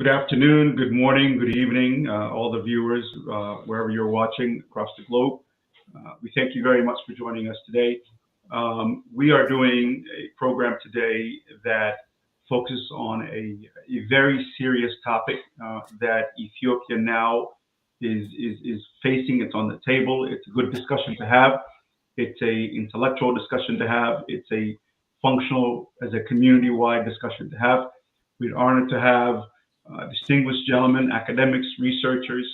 afternoon, good morning, good evening, all the viewers, wherever you're watching across the globe. We thank you very much for joining us today. We are doing a program today that focuses on a very serious topic that Ethiopia now is facing. It's on the table. It's a good discussion to have. It's a intellectual discussion to have. It's a functional, as a community-wide discussion to have. We're honored to have distinguished gentlemen, academics, researchers,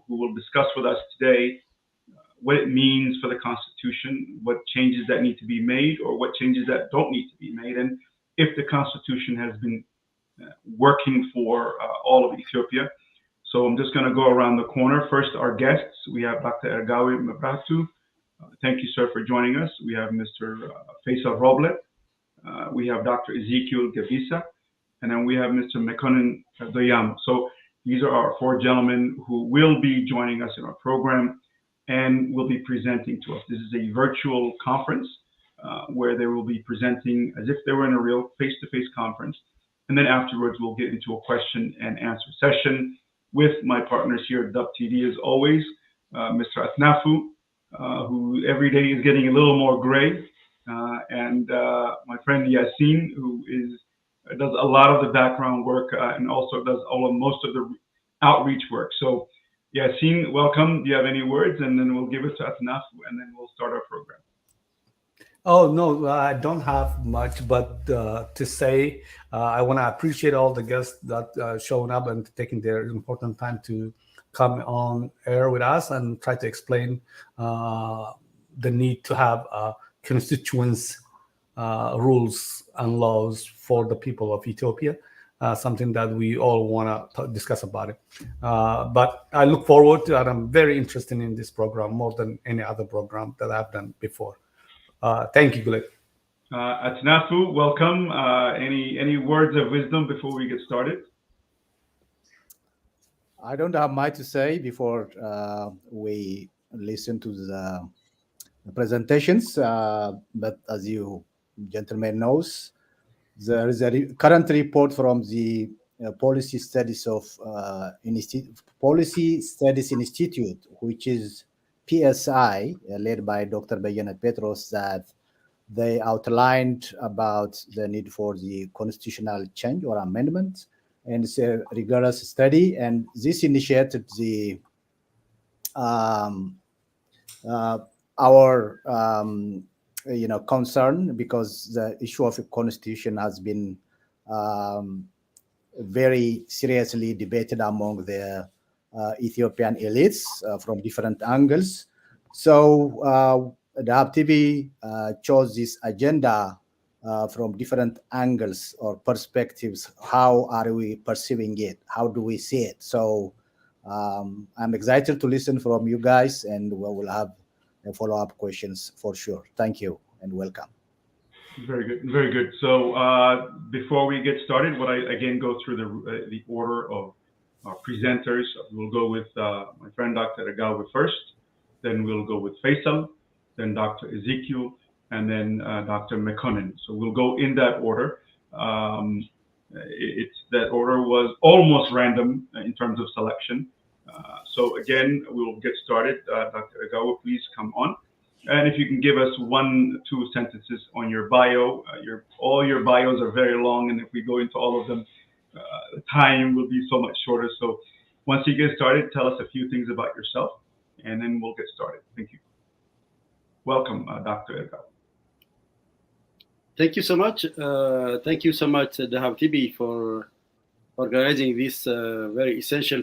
who will discuss with us today what it means for the Constitution, what changes that need to be made, or what changes that don't need to be made, and if the Constitution has been working for all of Ethiopia. So I'm just going to go around the corner. First, our guests. We have Dr. Aregawi Mebratu. Thank you, sir, for joining us. We have Mr. Faysal Roble. We have Dr. Ezekiel Gebissa. And then we have Mr. Doyamo. So these are our four gentlemen who will be joining us in our program and will be presenting to us. This is a virtual conference where they will be presenting as if they were in a real face-to-face conference. And then afterwards, we'll get into a question and answer session with my partners here at DhabTV, as always, Mr. Atnafu, who every day is getting a little more gray, and my friend Yasin, who does a lot of the background work and also does most of the outreach work. So, Yasin, welcome. Do you have any words? And then we'll give it to Atnafu, and then we'll start our program. Oh, no, I don't have much, but to say I want to appreciate all the guests that showing up and taking their important time to come on air with us and try to explain the need to have constituents rules and laws for the people of Ethiopia, something that we all want to discuss about it. But I look forward to, and I'm very interested in this program more than any other program that I've done before. Thank you, Gulek. Atnafu, welcome. Any words of wisdom before we get started? I don't have much to say before we listen to the presentations, but as you gentlemen knows, there is a current report from the Policy Studies Institute, which is PSI, led by Dr. Beyenet Petros, that they outlined about the need for the constitutional change or amendment, and it's a rigorous study. And this initiated the our concern, because the issue of a constitution has been very seriously debated among the Ethiopian elites from different angles. So the DhabTV chose this agenda from different angles or perspectives. How are we perceiving it? How do we see it? So I'm excited to listen from you guys, and we will have follow-up questions for sure. Thank you and welcome. Very good, very good. So before we get started, would I again go through the order of our presenters? We'll go with my friend Dr. Aregawi first, then we'll go with Faysal, then Dr. Ezekiel, and then Dr. Mekonnen. So we'll go in that order. That order was almost random in terms of selection. So again, we'll get started. Dr. Aregawi, please come on. And if you can give us 1-2 sentences on your bio. All your bios are very long, and if we go into all of them, the time will be so much shorter. So once you get started, tell us a few things about yourself, and then we'll get started. Thank you. Welcome, Dr. Aregawi. Thank you so much. Thank you so much, DhabTV, for organizing this very essential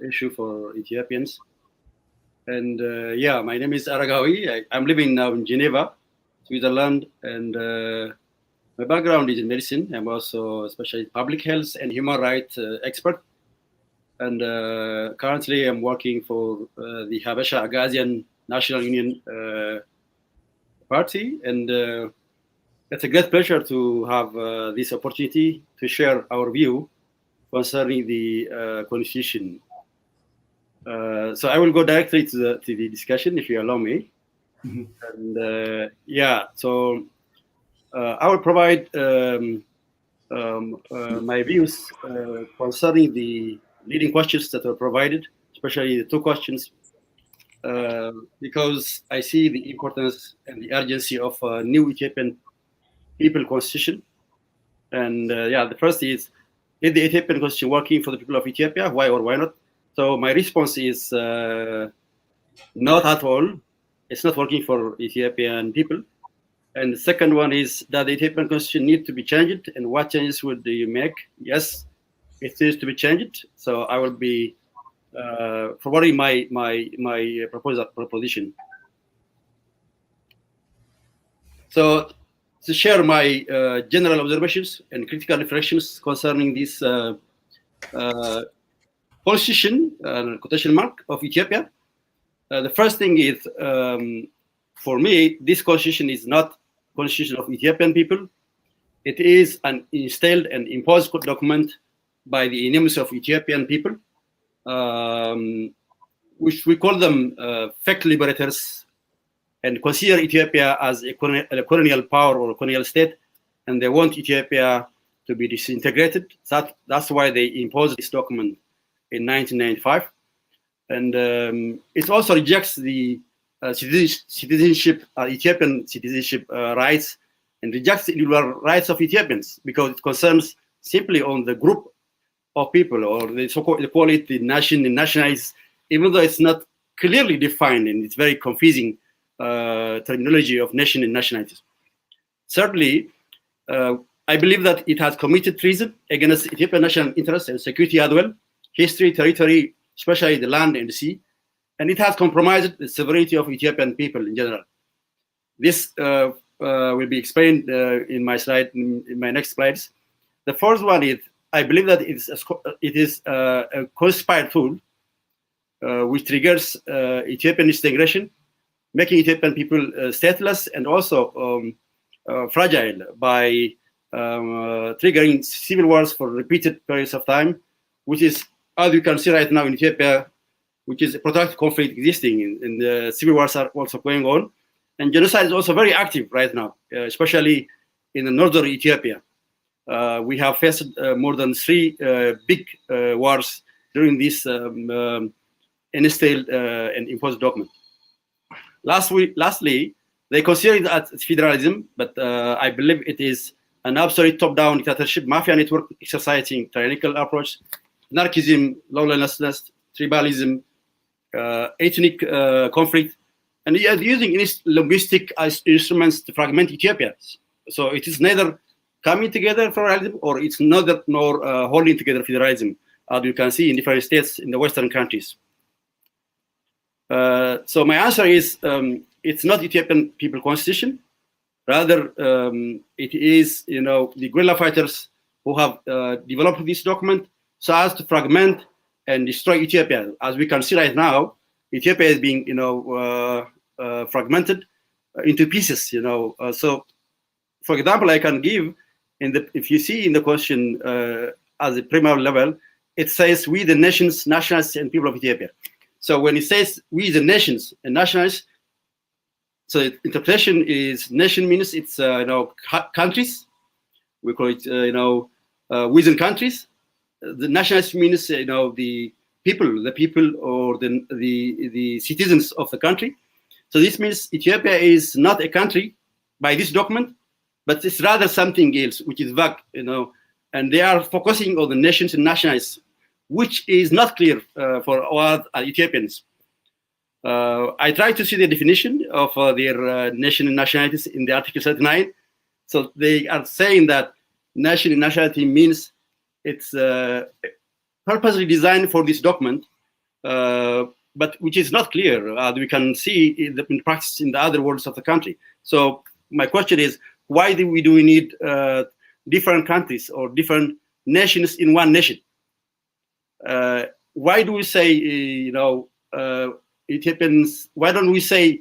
issue for Ethiopians. And my name is Aregawi. I'm living now in Geneva, Switzerland, and my background is in medicine. I'm also especially public health and human rights expert. And currently I'm working for the Habesha Agazian National Union Party. And it's a great pleasure to have this opportunity to share our view concerning the Constitution. So I will go directly to the discussion, if you allow me. Mm-hmm. And so I will provide my views concerning the leading questions that were provided, especially the two questions, because I see the importance and the urgency of a new Ethiopian people constitution. And the first is the Ethiopian constitution working for the people of Ethiopia? Why or why not? So my response is not at all. It's not working for Ethiopian people. And the second one is that the Ethiopian constitution needs to be changed. And what changes would you make? Yes, it needs to be changed. So I will be forwarding my proposition. So to share my general observations and critical reflections concerning this constitution, quotation mark, of Ethiopia. The first thing is, for me, this constitution is not constitution of Ethiopian people. It is an instilled and imposed document by the enemies of Ethiopian people, which we call them fake liberators, and consider Ethiopia as a colonial power or a colonial state, and they want Ethiopia to be disintegrated. That's why they imposed this document in 1995. And it also rejects the citizenship, Ethiopian citizenship rights, and rejects the individual rights of Ethiopians, because it concerns simply on the group of people, or they call it the nation and nationalities, even though it's not clearly defined, and it's very confusing terminology of nation and nationalities. Thirdly, I believe that it has committed treason against Ethiopian national interests and security as well, history, territory, especially the land and the sea, and it has compromised the sovereignty of Ethiopian people in general. This will be explained in my next slides. The first one is, I believe that it is a conspired tool which triggers Ethiopian disintegration, making Ethiopian people stateless and also fragile by triggering civil wars for repeated periods of time, which is, as you can see right now in Ethiopia, which is a protracted conflict existing, and the civil wars are also going on. And genocide is also very active right now, especially in the northern Ethiopia. We have faced more than 3 big wars during this instilled and imposed document. Lastly, they consider it as federalism, but I believe it is an absolute top-down dictatorship, mafia network exercising tyrannical approach, anarchism, lawlessness, tribalism, ethnic conflict, and using linguistic instruments to fragment Ethiopia. So it is neither coming together federalism, or it's neither nor holding together federalism, as you can see in different states in the Western countries. So my answer is, it's not Ethiopian people constitution. Rather, it is, the guerrilla fighters who have developed this document so as to fragment and destroy Ethiopia. As we can see right now, Ethiopia is being, fragmented into pieces. So, for example, I can give if you see in the question as a primary level, it says we the nations, nationalists, and people of Ethiopia. So when it says we the nations and nationalists, so interpretation is nation means it's countries. We call it within countries. The nationalists means the people or the citizens of the country. So this means Ethiopia is not a country by this document, but it's rather something else, which is vague, and they are focusing on the nations and nationalists, which is not clear for all Ethiopians. I tried to see the definition of their nation and nationalities in the Article 39. So they are saying that nation and nationality means it's purposely designed for this document, but which is not clear, as we can see in practice in the other words of the country. So my question is, why do we need different countries or different nations in one nation? Why do we say, Ethiopians? Why don't we say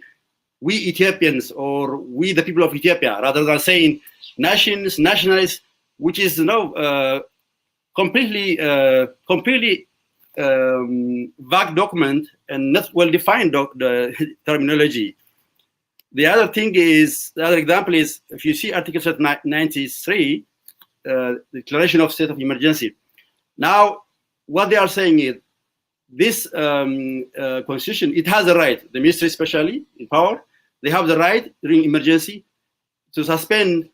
we Ethiopians or we the people of Ethiopia, rather than saying nations, nationalists, which is completely vague document and not well defined the terminology. The other example is, if you see Article 93, declaration of state of emergency. Now, what they are saying is this constitution, it has a right, the ministry especially in power, they have the right during emergency to suspend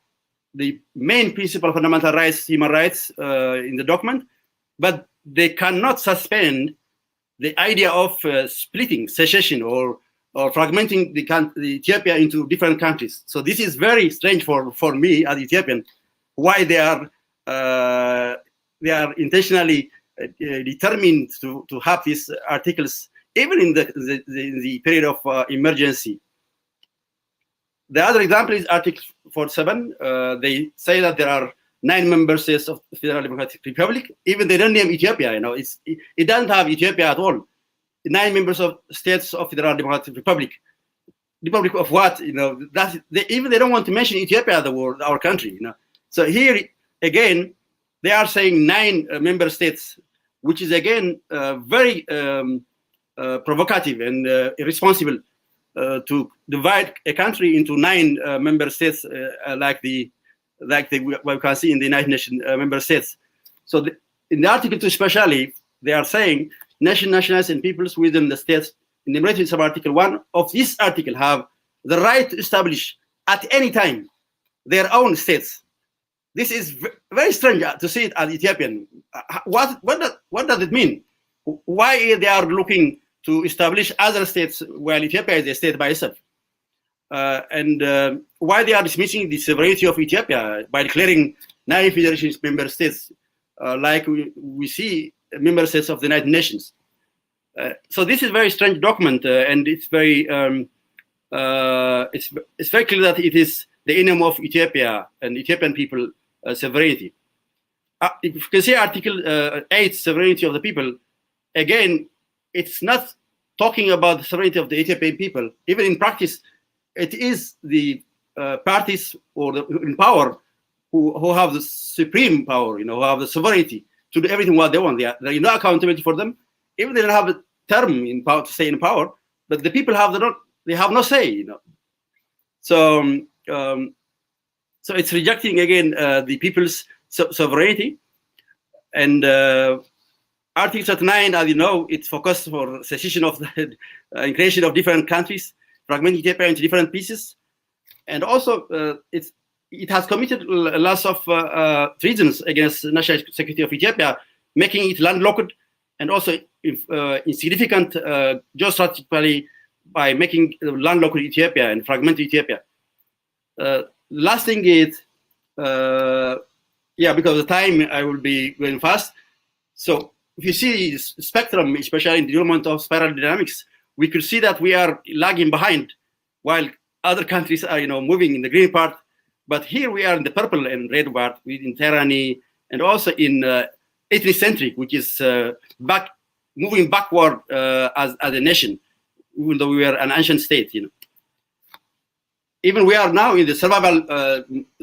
the main principle of fundamental rights, human rights in the document, but they cannot suspend the idea of splitting, secession, or fragmenting the Ethiopia into different countries. So this is very strange for me as Ethiopian, why they are intentionally determined to have these articles even in the period of emergency. The other example is Article 47. They say that there are 9 member states of the Federal Democratic Republic. Even they don't name Ethiopia. It doesn't have Ethiopia at all. 9 members of states of Federal Democratic Republic. Republic of what? Even they don't want to mention Ethiopia, our country. So here again, they are saying 9 member states, which is again very provocative and irresponsible to divide a country into 9 member states, like what we can see in the United Nations member states. So in the Article 2 especially, they are saying nationalities and peoples within the states enumerated in Article 1 of this article have the right to establish at any time their own states. This is very strange to see it as Ethiopian. What does it mean? Why they are looking to establish other states while Ethiopia is a state by itself? And why they are dismissing the sovereignty of Ethiopia by declaring 9 federation member states, like we see member states of the United Nations. So this is a very strange document, and it's very it's very clear that it is the enemy of Ethiopia and Ethiopian people sovereignty. If you can see Article 8, sovereignty of the people, again, it's not talking about the sovereignty of the Ethiopian people. Even in practice, it is the parties in power who have the supreme power, who have the sovereignty to do everything what they want. There is no accountability for them. Even they don't have a term in power to stay in power, but the people have no say. So so it's rejecting again the people's sovereignty. And Article 39, as you know, it's focused for secession of the creation of different countries, fragmenting Ethiopia into different pieces, and also it has committed lots of treasons against the national security of Ethiopia, making it landlocked, and also insignificant geostrategically by making landlocked Ethiopia and fragmented Ethiopia. Last thing is, because of the time, I will be going fast. So if you see the spectrum, especially in the development of spiral dynamics, we could see that we are lagging behind while other countries are, moving in the green part. But here we are in the purple and red part, in tyranny, and also in ethnocentric, which is moving backward as a nation, even though we were an ancient state. Even we are now in the survival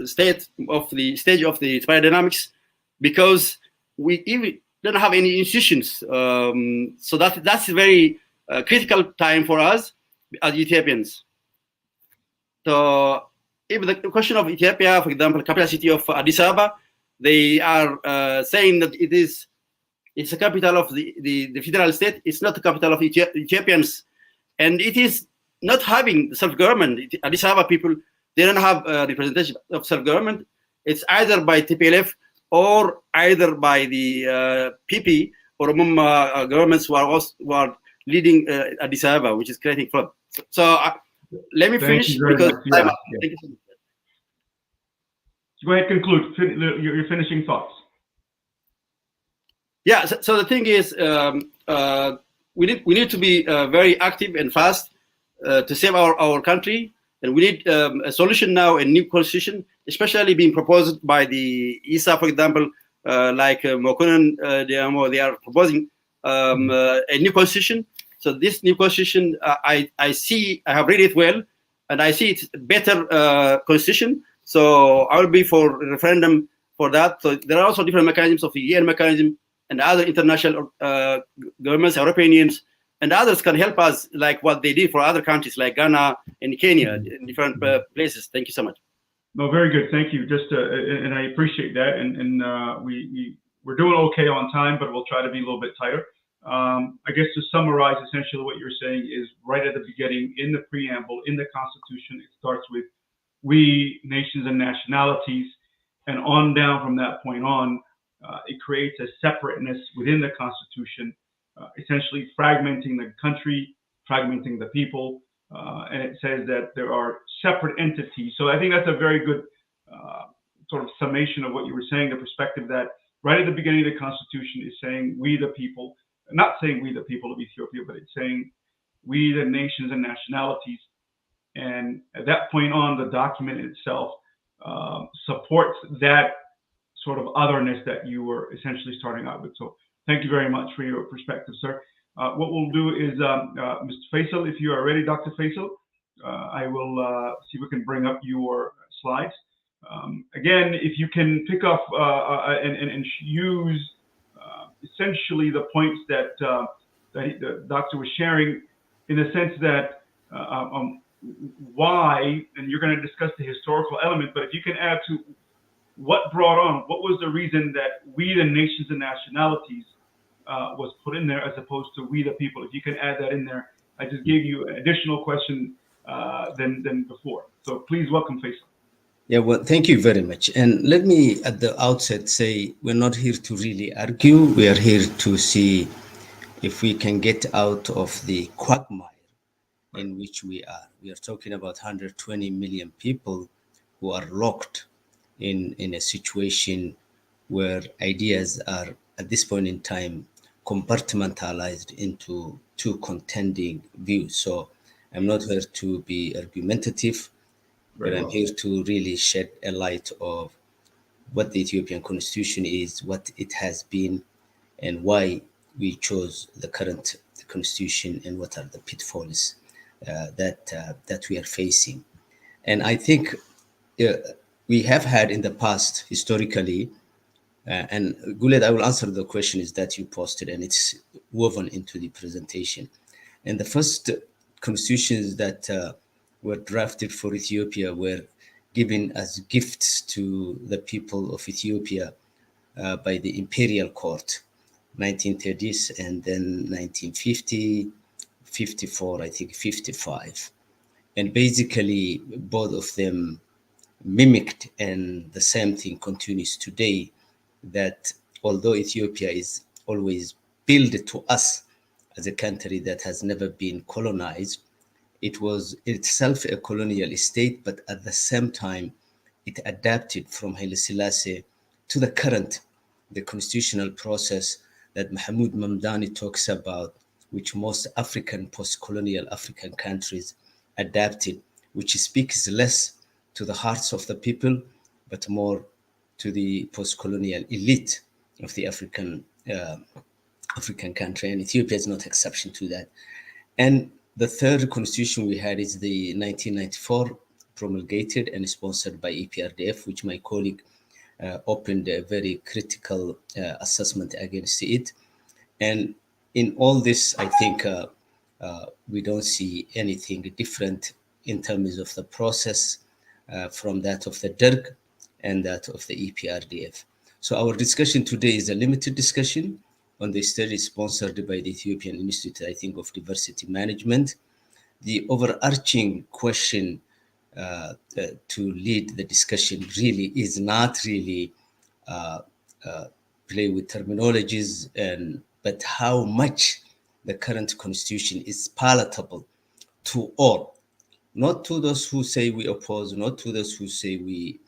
stage of the spiral dynamics, because we even don't have any institutions. So that's a very critical time for us as Ethiopians. So even the question of Ethiopia, for example, capital city of Addis Ababa, they are saying that it's a capital of the federal state. It's not the capital of Ethiopians, and it is not having self-government. Addis Ababa people, they don't have representation of self-government. It's either by TPLF or either by the PP or governments who are leading Addis Ababa, which is creating fraud. So let me finish because time up. Thank you so much. Go ahead, conclude your finishing thoughts. Yeah. So the thing is, we need to be very active and fast to save our country, and we need a solution now, a new constitution, especially being proposed by the ISA, for example, like Mokunen, Doyamo. They are proposing a new constitution. So this new constitution, I have read it well, and I see it's a better constitution. So I will be for referendum for that. So there are also different mechanisms of the UN mechanism and other international governments, European Unions, and others can help us, like what they did for other countries like Ghana and Kenya in different places. Thank you so much. No, very good. Thank you. Just and I appreciate that. And we're doing okay on time, but we'll try to be a little bit tighter. I guess to summarize, essentially what you're saying is right at the beginning in the preamble in the Constitution, it starts with we, nations and nationalities, and on down from that point on, it creates a separateness within the Constitution, essentially fragmenting the country, fragmenting the people, and it says that there are separate entities. So I think that's a very good sort of summation of what you were saying, the perspective that right at the beginning of the Constitution is saying we the people, not saying we the people of Ethiopia, but it's saying we the nations and nationalities. And at that point on, the document itself supports that sort of otherness that you were essentially starting out with. So thank you very much for your perspective, sir. What we'll do is, Mr. Faysal, if you are ready, Dr. Faysal, I will see if we can bring up your slides. Again, if you can pick up and use essentially the points that the doctor was sharing, in the sense that why, and you're going to discuss the historical element, but if you can add to what brought on, what was the reason that we, the nations and nationalities, was put in there as opposed to we, the people. If you can add that in there, I just gave you an additional question than before. So please welcome Faysal. Yeah, well, thank you very much. And let me at the outset say we're not here to really argue. We are here to see if we can get out of the quagmire in which we are. We are talking about 120 million people who are locked in a situation where ideas are, at this point in time, compartmentalized into two contending views. So I'm not here to be argumentative, but I'm here to really shed a light of what the Ethiopian constitution is, what it has been, and why we chose the current constitution, and what are the pitfalls that we are facing. And I think we have had in the past, historically, and Guled, I will answer the questions that you posted, and it's woven into the presentation. And the first constitutions that were drafted for Ethiopia were given as gifts to the people of Ethiopia by the imperial court, 1930s, and then 1950, 54, I think 55. And basically, both of them mimicked, and the same thing continues today, that although Ethiopia is always billed to us as a country that has never been colonized, it was itself a colonial state, but at the same time, it adapted from Haile Selassie to the constitutional process that Mahmoud Mamdani talks about, which most African, post-colonial African countries adapted, which speaks less to the hearts of the people, but more to the post-colonial elite of the African country. And Ethiopia is not exception to that. And the third constitution we had is the 1994 promulgated and sponsored by EPRDF, which my colleague opened a very critical assessment against it. And in all this, I think we don't see anything different in terms of the process from that of the DERG and that of the EPRDF. So our discussion today is a limited discussion on the study sponsored by the Ethiopian Institute, I think, of Diversity Management. The overarching question to lead the discussion really is not really play with terminologies, but how much the current constitution is palatable to all, not to those who say we oppose, not to those who say we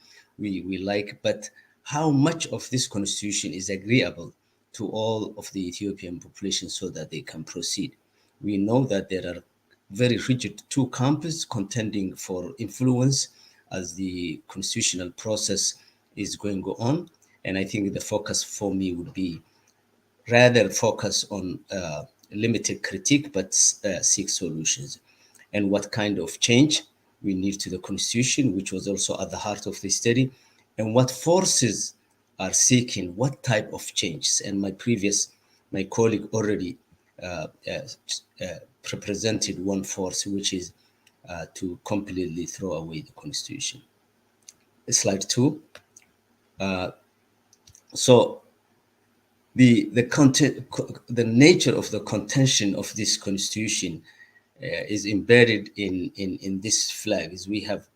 like, but how much of this constitution is agreeable to all of the Ethiopian population so that they can proceed. We know that there are very rigid two camps contending for influence as the constitutional process is going on. And I think the focus for me would be rather focus on limited critique, but seek solutions. And what kind of change we need to the constitution, which was also at the heart of the study, and what forces are seeking what type of changes. And my colleague already represented one force, which is to completely throw away the constitution. slide 2. So the content, the nature of the contention of this constitution is embedded in this flags. We have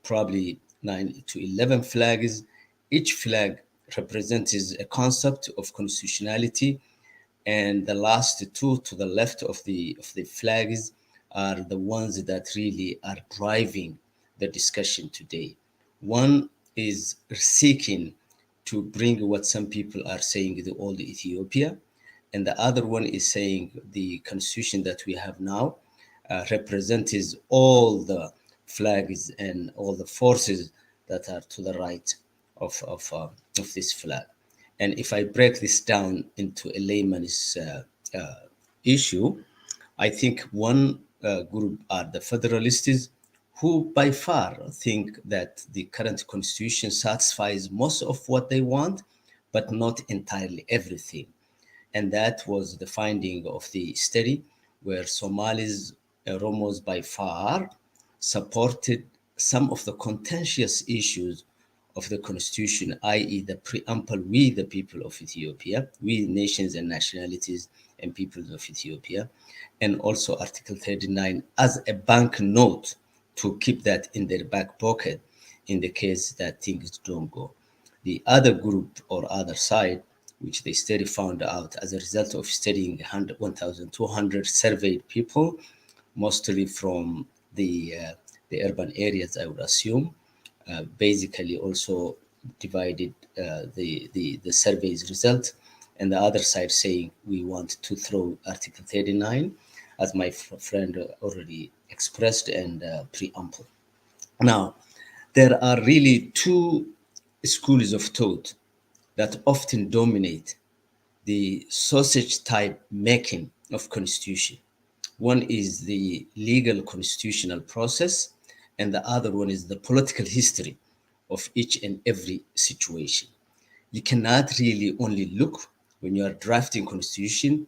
probably 9 to 11 flags. Each flag represents a concept of constitutionality, and the last two to the left of the flags are the ones that really are driving the discussion today. One is seeking to bring what some people are saying the old Ethiopia, and the other one is saying the constitution that we have now represents all the flags and all the forces that are to the right of this flag. And if I break this down into a layman's issue, I think one group are the Federalists, who by far think that the current constitution satisfies most of what they want, but not entirely everything. And that was the finding of the study, where Somalis, Oromos by far supported some of the contentious issues of the constitution, i.e. the preamble, we the people of Ethiopia, we nations and nationalities and peoples of Ethiopia, and also Article 39 as a banknote to keep that in their back pocket in the case that things don't go. The other group or other side, which the study found out as a result of studying 1,200 surveyed people, mostly from the urban areas, I would assume, basically also divided the survey's result, and the other side saying we want to throw Article 39, as my friend already expressed, and preamble. Now, there are really two schools of thought that often dominate the sausage type making of constitution. One is the legal constitutional process, and the other one is the political history of each and every situation. You cannot really only look, when you are drafting constitution,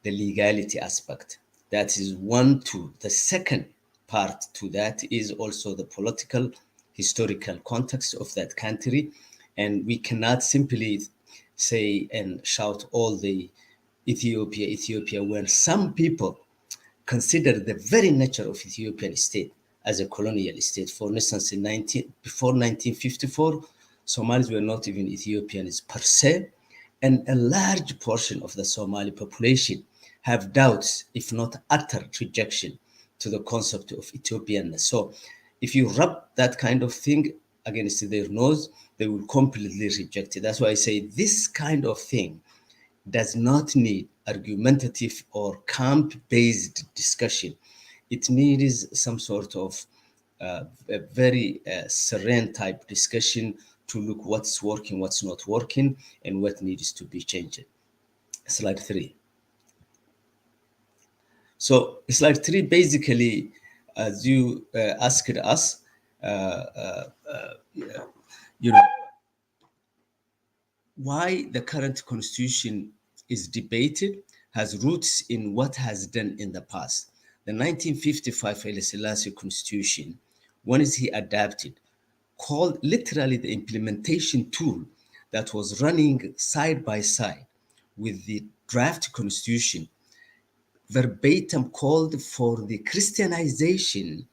the legality aspect. That is one, two. The second part to that is also the political, historical context of that country. And we cannot simply say and shout all the Ethiopia, when some people consider the very nature of Ethiopian state as a colonial state. For instance, before 1954, Somalis were not even Ethiopians per se, and a large portion of the Somali population have doubts, if not utter rejection, to the concept of Ethiopianness. So if you rub that kind of thing against their nose, they will completely reject it. That's why I say this kind of thing does not need argumentative or camp-based discussion. It needs some sort of a very serene type discussion to look what's working, what's not working, and what needs to be changed. Slide 3. So slide 3, basically, as you asked us, why the current constitution is debated has roots in what has done in the past. The 1955 Haile Selassie constitution, when is he adapted, called literally the implementation tool that was running side by side with the draft constitution, verbatim called for the Christianization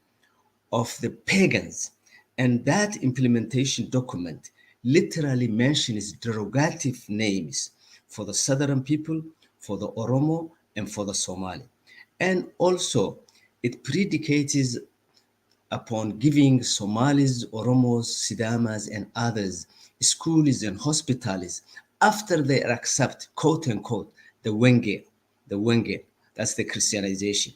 of the pagans. And that implementation document literally mentions derogative names for the Southern people, for the Oromo, and for the Somali. And also, it predicates upon giving Somalis, Oromos, Sidamas, and others schools and hospitals after they accept, quote unquote, the Wenge, that's the Christianization.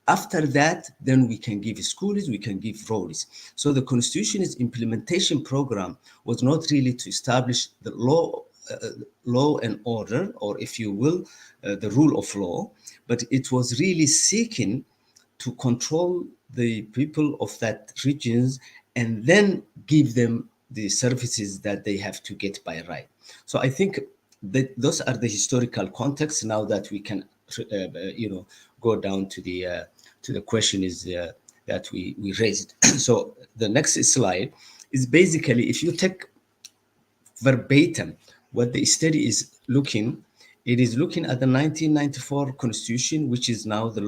After that, then we can give schools, we can give roads. So the Constitution's implementation program was not really to establish the law and order, or if you will, the rule of law, but it was really seeking to control the people of that regions and then give them the services that they have to get by right. So I think that those are the historical contexts. Now that we can, go down to the question is that we raised. So the next slide is basically, if you take verbatim what the study is looking, it is looking at the 1994 constitution, which is now the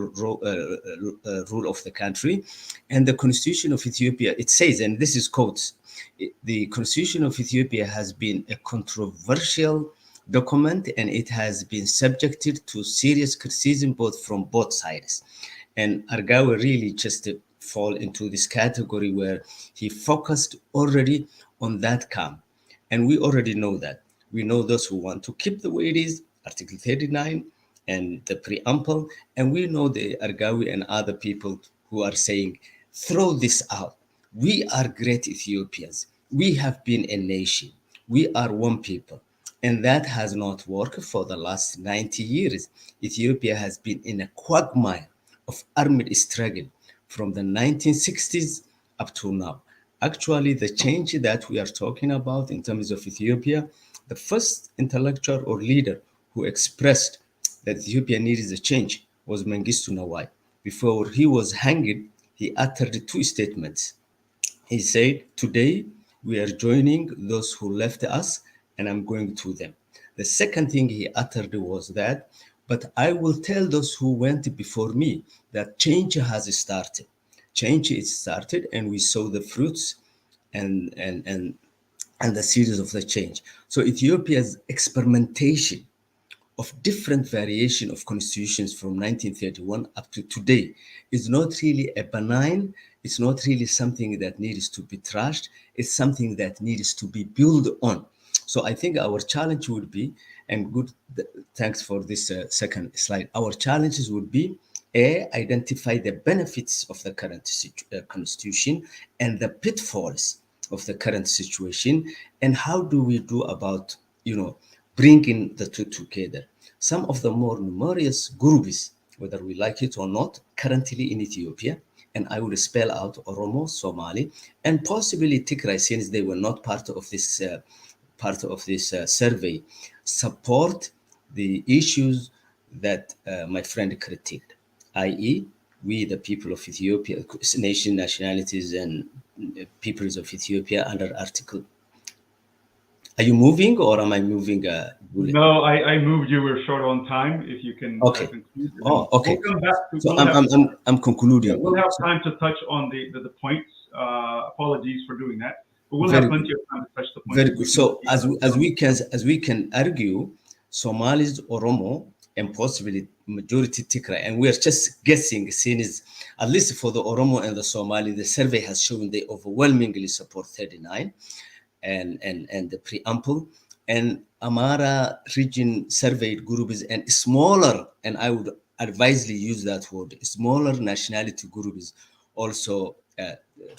rule of the country, and the constitution of Ethiopia. It says, and this is quotes, the constitution of Ethiopia has been a controversial document, and it has been subjected to serious criticism from both sides. And Aregawi really just fall into this category where he focused already on that camp. And we already know that. We know those who want to keep the way it is, Article 39 and the preamble, and we know the Aregawi and other people who are saying, throw this out. We are great Ethiopians. We have been a nation. We are one people. And that has not worked for the last 90 years. Ethiopia has been in a quagmire of armed struggle from the 1960s up to now. Actually, the change that we are talking about in terms of Ethiopia, the first intellectual or leader who expressed that Ethiopia needs a change was Mengistu Nawai. Before he was hanged, he uttered two statements. He said, today we are joining those who left us, and I'm going to them. The second thing he uttered was that, but I will tell those who went before me that change has started. Change is started, and we saw the fruits and the series of the change. So Ethiopia's experimentation of different variation of constitutions from 1931 up to today is not really a benign, it's not really something that needs to be trashed, it's something that needs to be built on. So I think our challenge would be, and good, thanks for this second slide, our challenges would be, identify the benefits of the current constitution and the pitfalls of the current situation, and how do we do about, bringing the two together. Some of the more numerous groups, whether we like it or not, currently in Ethiopia, and I will spell out Oromo, Somali, and possibly Tigray, since they were not part of this survey, support the issues that my friend critiqued, i.e., we, the people of Ethiopia, nationalities and peoples of Ethiopia under Article. Are you moving or am I moving? No, I moved you. We're short on time. If you can conclude. Okay. We'll come back to, so I'm concluding. We'll have time to touch on the points. Apologies for doing that. But we'll have plenty of time to touch the points. Very good. So as we can argue, Somalis, Oromo, and possibly majority Tigray, and we are just guessing, since at least for the Oromo and the Somali, the survey has shown they overwhelmingly support 39 and the preamble, and Amara region surveyed groups and smaller, and I would advisely use that word, smaller nationality groups also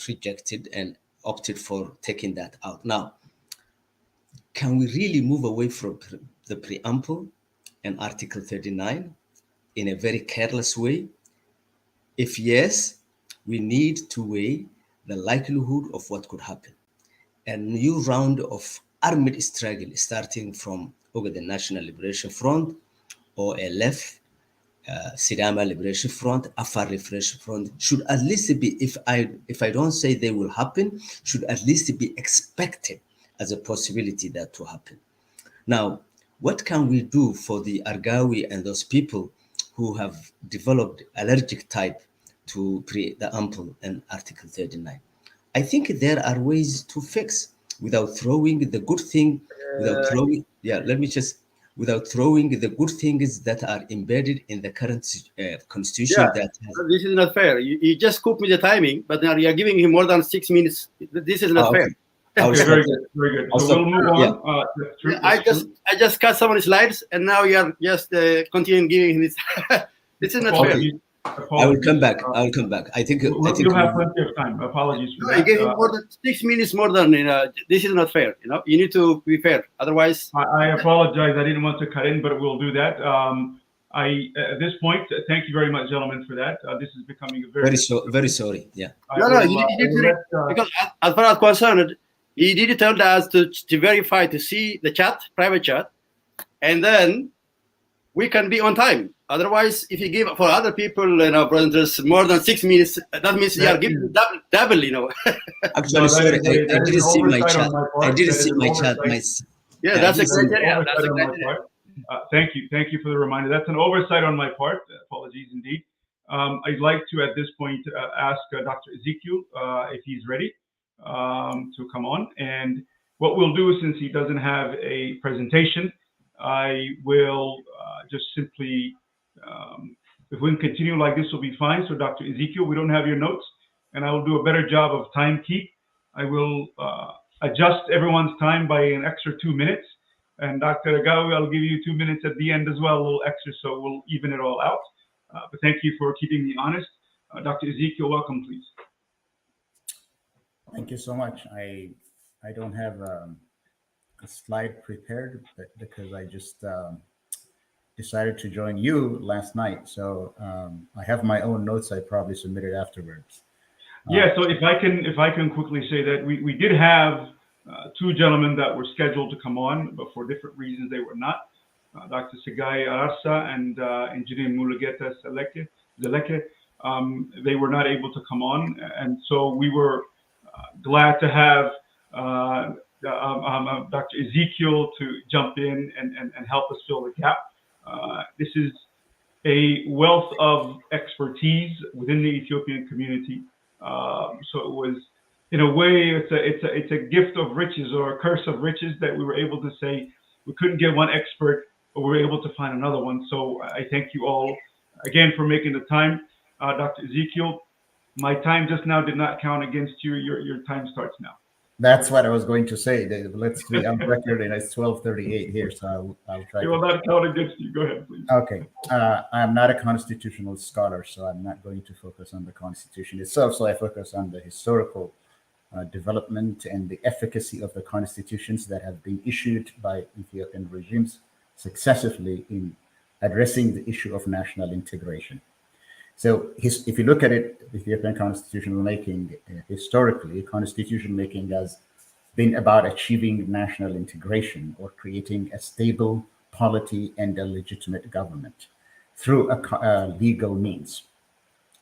rejected and opted for taking that out. Now, can we really move away from the preamble and Article 39 in a very careless way? If yes, we need to weigh the likelihood of what could happen. A new round of armed struggle starting from the National Liberation Front, OLF, Sidama Liberation Front, Afar Liberation Front, should at least be, if I don't say they will happen, should at least be expected as a possibility that to happen. Now, what can we do for the Aregawi and those people who have developed allergic type to the ample and Article 39? I think there are ways to fix without throwing the good thing, without throwing the good things that are embedded in the current constitution. This is not fair. You just cooked me the timing, but now you are giving him more than 6 minutes. This is not fair. Okay, very good. So we'll move on. I just cut some of the slides, and now you are just continuing giving him this. This is not fair. I will come back. I think you'll have plenty of time. Apologies for that. I gave him more than 6 minutes more than, this is not fair. You need to be fair. Otherwise. I apologize. I didn't want to cut in, but we'll do that. At this point, thank you very much, gentlemen, for that. This is becoming a very sorry. Yeah. You need to, because as far as concerned, he did tell us to verify, to see the chat, private chat, and then we can be on time. Otherwise, if you give for other people, brothers, more than 6 minutes, that means you are giving double, Actually, No, sorry, that I is didn't see my oversight chat. on my part. I didn't That is see an my chat. oversight. Yeah, Yeah, that's a this great is- idea. That's a on great my idea. part. Thank you for the reminder. That's an oversight on my part. Apologies indeed. I'd like to at this point ask Dr. Ezekiel if he's ready to come on. And what we'll do, since he doesn't have a presentation, I will just simply, if we can continue like this, will be fine. So Dr. Ezekiel, we don't have your notes, and I will do a better job of time keep. I will adjust everyone's time by an extra 2 minutes. And Dr. Aregawi, I'll give you 2 minutes at the end as well, a little extra, so we'll even it all out. But thank you for keeping me honest. Dr. Ezekiel, welcome, please. Thank you so much. I don't have a slide prepared because I just decided to join you last night. So I have my own notes I probably submitted afterwards. Yeah, so if I can quickly say that we did have two gentlemen that were scheduled to come on, but for different reasons they were not. Dr. Tsegaye Ararrsa and Engineer Mululgeta Zelekke. They were not able to come on, and so we were glad to have Dr. Ezekiel to jump in and help us fill the gap. This is a wealth of expertise within the Ethiopian community. So it was, in a way, it's a gift of riches or a curse of riches that we were able to say we couldn't get one expert, but we were able to find another one. So I thank you all again for making the time. Dr. Ezekiel, my time just now did not count against you. Your time starts now. That's what I was going to say. Let's be on record, and it's 12:38 here, so I'll try. It will not count against you. Go ahead, please. Okay. I'm not a constitutional scholar, so I'm not going to focus on the Constitution itself. So I focus on the historical development and the efficacy of the constitutions that have been issued by Ethiopian regimes successively in addressing the issue of national integration. So if you look at it, Ethiopian constitutional making historically, constitution making has been about achieving national integration or creating a stable polity and a legitimate government through a legal means.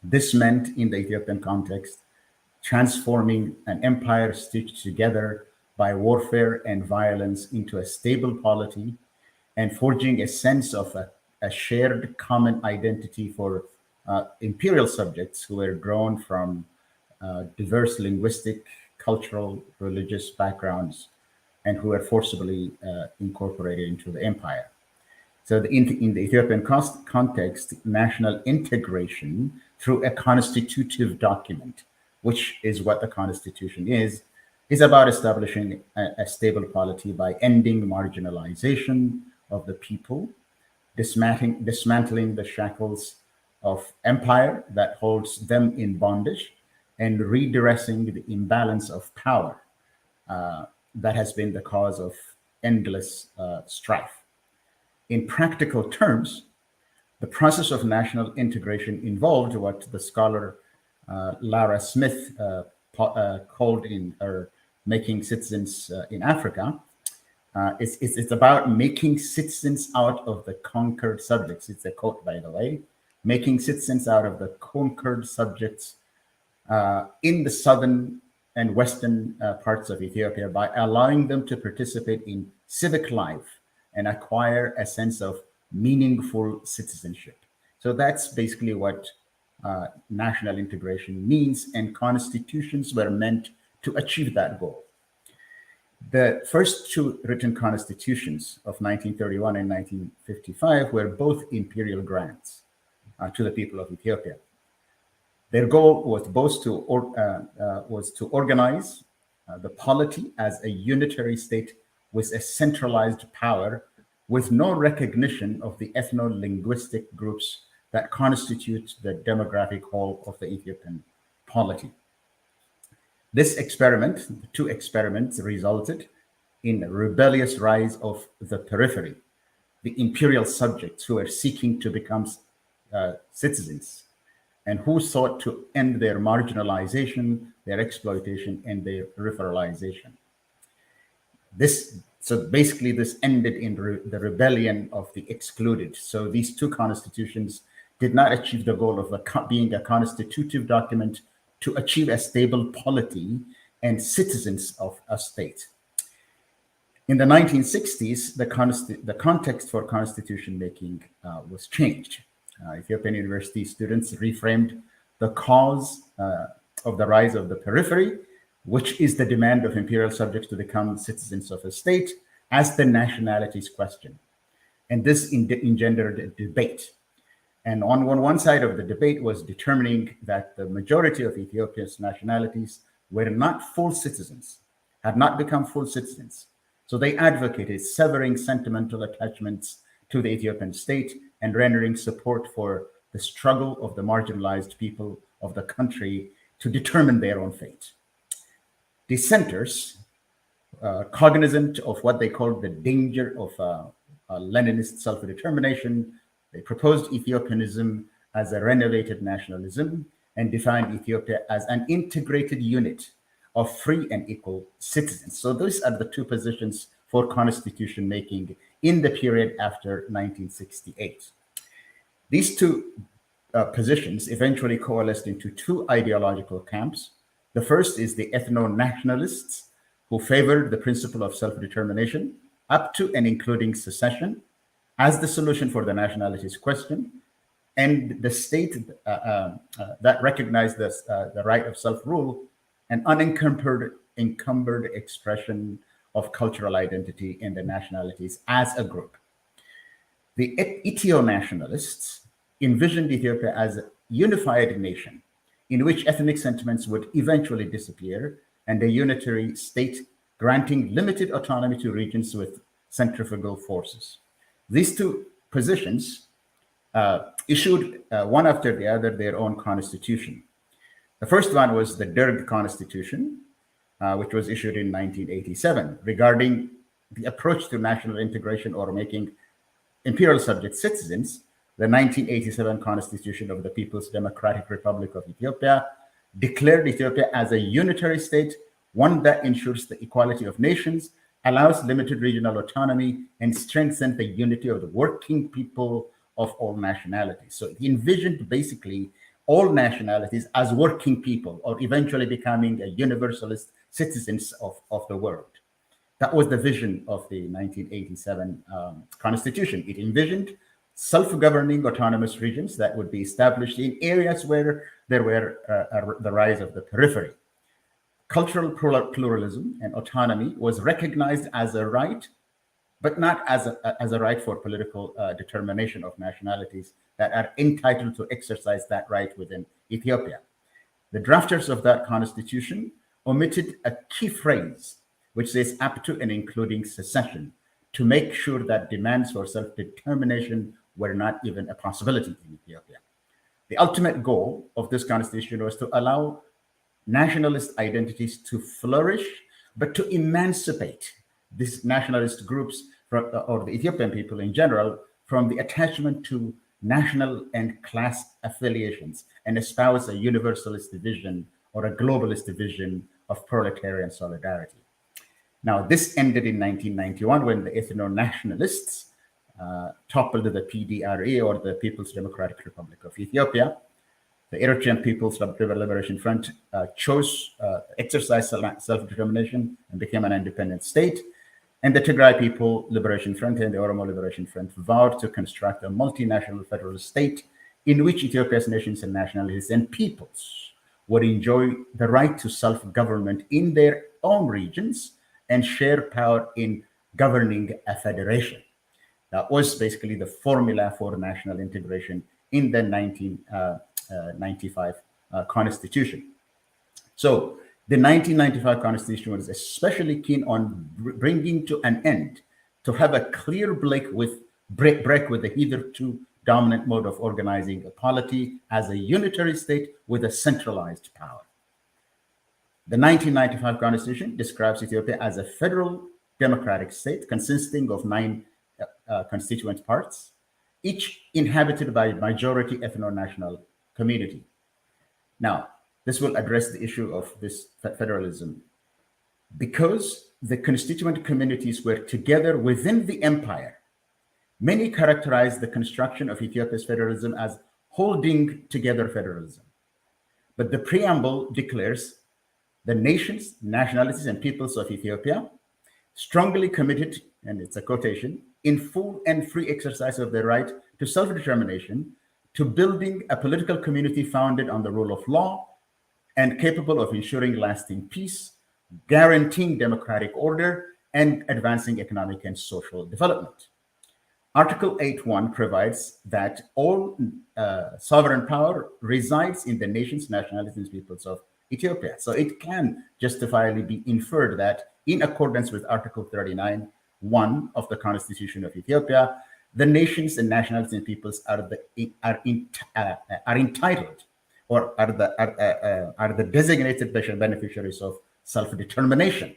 This meant, in the Ethiopian context, transforming an empire stitched together by warfare and violence into a stable polity and forging a sense of a shared common identity for imperial subjects who were drawn from diverse linguistic, cultural, religious backgrounds and who were forcibly incorporated into the empire. So in the Ethiopian context, national integration through a constitutive document, which is what the Constitution is about establishing a stable polity by ending marginalization of the people, dismantling the shackles of empire that holds them in bondage, and redressing the imbalance of power that has been the cause of endless strife. In practical terms, the process of national integration involved what the scholar Lara Smith called in her Making Citizens in Africa. It's about making citizens out of the conquered subjects. It's a quote, by the way. Making citizens out of the conquered subjects in the southern and western parts of Ethiopia by allowing them to participate in civic life and acquire a sense of meaningful citizenship. So that's basically what national integration means, and constitutions were meant to achieve that goal. The first two written constitutions of 1931 and 1955 were both imperial grants to the people of Ethiopia. Their goal was both to organize the polity as a unitary state with a centralized power, with no recognition of the ethno-linguistic groups that constitute the demographic whole of the Ethiopian polity. This experiment, the two experiments, resulted in a rebellious rise of the periphery, the imperial subjects who were seeking to become citizens and who sought to end their marginalization, their exploitation, and their peripheralization. So basically, this ended in the rebellion of the excluded. So these two constitutions did not achieve the goal of being a constitutive document to achieve a stable polity and citizens of a state. In the 1960s, the context for constitution making was changed. Ethiopian university students reframed the cause of the rise of the periphery, which is the demand of imperial subjects to become citizens of a state, as the nationalities question. And this engendered a debate. And on one side of the debate was determining that the majority of Ethiopia's nationalities were not full citizens, had not become full citizens. So they advocated severing sentimental attachments to the Ethiopian state and rendering support for the struggle of the marginalized people of the country to determine their own fate. Dissenters, cognizant of what they called the danger of Leninist self-determination, they proposed Ethiopianism as a renovated nationalism and defined Ethiopia as an integrated unit of free and equal citizens. So those are the two positions for constitution making in the period after 1968. These two positions eventually coalesced into two ideological camps. The first is the ethno-nationalists, who favored the principle of self-determination up to and including secession as the solution for the nationalities question, and the state that recognized the right of self-rule, an unencumbered expression of cultural identity in the nationalities as a group. The Ethio-nationalists envisioned Ethiopia as a unified nation in which ethnic sentiments would eventually disappear, and a unitary state granting limited autonomy to regions with centrifugal forces. These two positions issued one after the other their own constitution. The first one was the Derg Constitution, which was issued in 1987, regarding the approach to national integration or making imperial subject citizens. The 1987 Constitution of the People's Democratic Republic of Ethiopia declared Ethiopia as a unitary state, one that ensures the equality of nations, allows limited regional autonomy, and strengthens the unity of the working people of all nationalities. So it envisioned basically all nationalities as working people, or eventually becoming a universalist citizens of the world. That was the vision of the 1987 Constitution. It envisioned self-governing autonomous regions that would be established in areas where there were the rise of the periphery. Cultural pluralism and autonomy was recognized as a right, but not as a right for political determination of nationalities that are entitled to exercise that right within Ethiopia. The drafters of that constitution omitted a key phrase, which says up to and including secession, to make sure that demands for self-determination were not even a possibility in Ethiopia. The ultimate goal of this constitution was to allow nationalist identities to flourish, but to emancipate these nationalist groups or the Ethiopian people in general from the attachment to national and class affiliations and espouse a universalist vision or a globalist vision of proletarian solidarity. Now, this ended in 1991 when the ethno-nationalists toppled the PDRA, or the People's Democratic Republic of Ethiopia. The Eritrean People's Liberation Front exercised self-determination and became an independent state. And the Tigray People Liberation Front and the Oromo Liberation Front vowed to construct a multinational federal state in which Ethiopia's nations and nationalities and peoples would enjoy the right to self-government in their own regions and share power in governing a federation. That was basically the formula for national integration in the 1995 Constitution. So the 1995 Constitution was especially keen on bringing to an end, to have a clear break with the hitherto dominant mode of organizing a polity as a unitary state with a centralized power. The 1995 Constitution describes Ethiopia as a federal democratic state consisting of 9 constituent parts, each inhabited by a majority ethno-national community. Now, this will address the issue of this federalism, because the constituent communities were together within the empire. Many characterize the construction of Ethiopia's federalism as holding together federalism. But the preamble declares the nations, nationalities, and peoples of Ethiopia strongly committed, and it's a quotation, in full and free exercise of their right to self-determination, to building a political community founded on the rule of law and capable of ensuring lasting peace, guaranteeing democratic order, and advancing economic and social development. Article 8.1 provides that all sovereign power resides in the nations, nationalities, and peoples of Ethiopia. So it can justifiably be inferred that in accordance with Article 39.1 of the Constitution of Ethiopia, the nations and nationalities and peoples are entitled or are the designated beneficiaries of self-determination.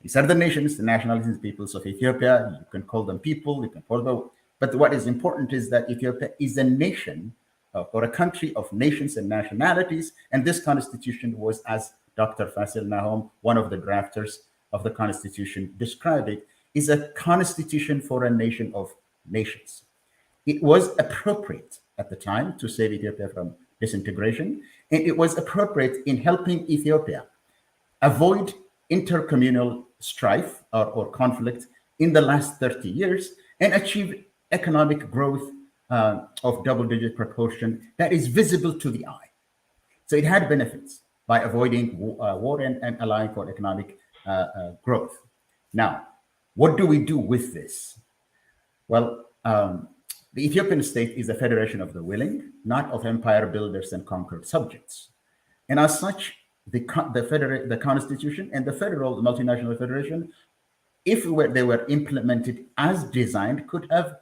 These are the nations, the nationalities, and peoples of Ethiopia. You can call them people, you can call them, but what is important is that Ethiopia is a nation or a country of nations and nationalities. And this constitution was, as Dr. Faysal Nahom, one of the drafters of the constitution, described it, is a constitution for a nation of nations. It was appropriate at the time to save Ethiopia from disintegration, and it was appropriate in helping Ethiopia avoid intercommunal strife or conflict in the last 30 years and achieve economic growth of double-digit proportion that is visible to the eye. So it had benefits by avoiding war and allowing for economic growth. Now, what do we do with this? Well, the Ethiopian state is a federation of the willing, not of empire builders and conquered subjects. And as such, the constitution and the federal multinational federation, if they were implemented as designed, could have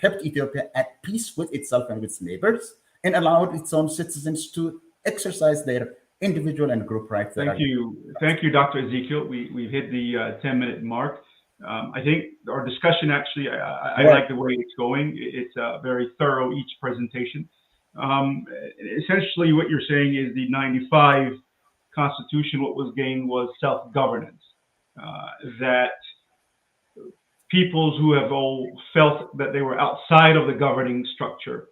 kept Ethiopia at peace with itself and its neighbors and allowed its own citizens to exercise their individual and group rights. Thank you, Dr. Ezekiel. We've hit the 10-minute mark. I think our discussion actually, I like the way it's going. It's very thorough, each presentation. Essentially, what you're saying is the 95 Constitution, what was gained was self-governance. That peoples who have all felt that they were outside of the governing structure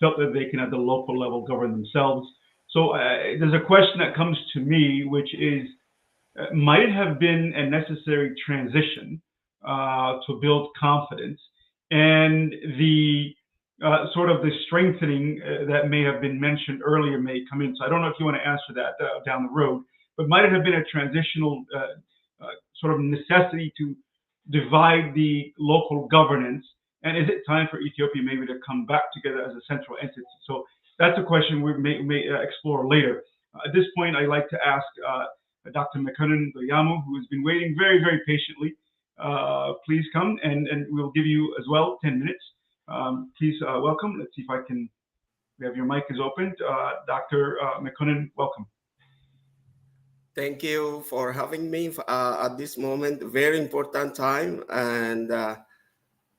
felt that they can at the local level govern themselves. So there's a question that comes to me, which is, might it have been a necessary transition to build confidence, and the sort of the strengthening that may have been mentioned earlier may come in. So I don't know if you want to answer that down the road, but might it have been a transitional sort of necessity to divide the local governance? And is it time for Ethiopia maybe to come back together as a central entity? So that's a question we may explore later. At this point, I'd like to ask Dr. Doyamo, who has been waiting very, very patiently. Please come, and we'll give you as well 10 minutes. Please welcome. Let's see if I can, we have your mic is opened. Dr. Mekonnen, welcome. Thank you for having me at this moment. Very important time, and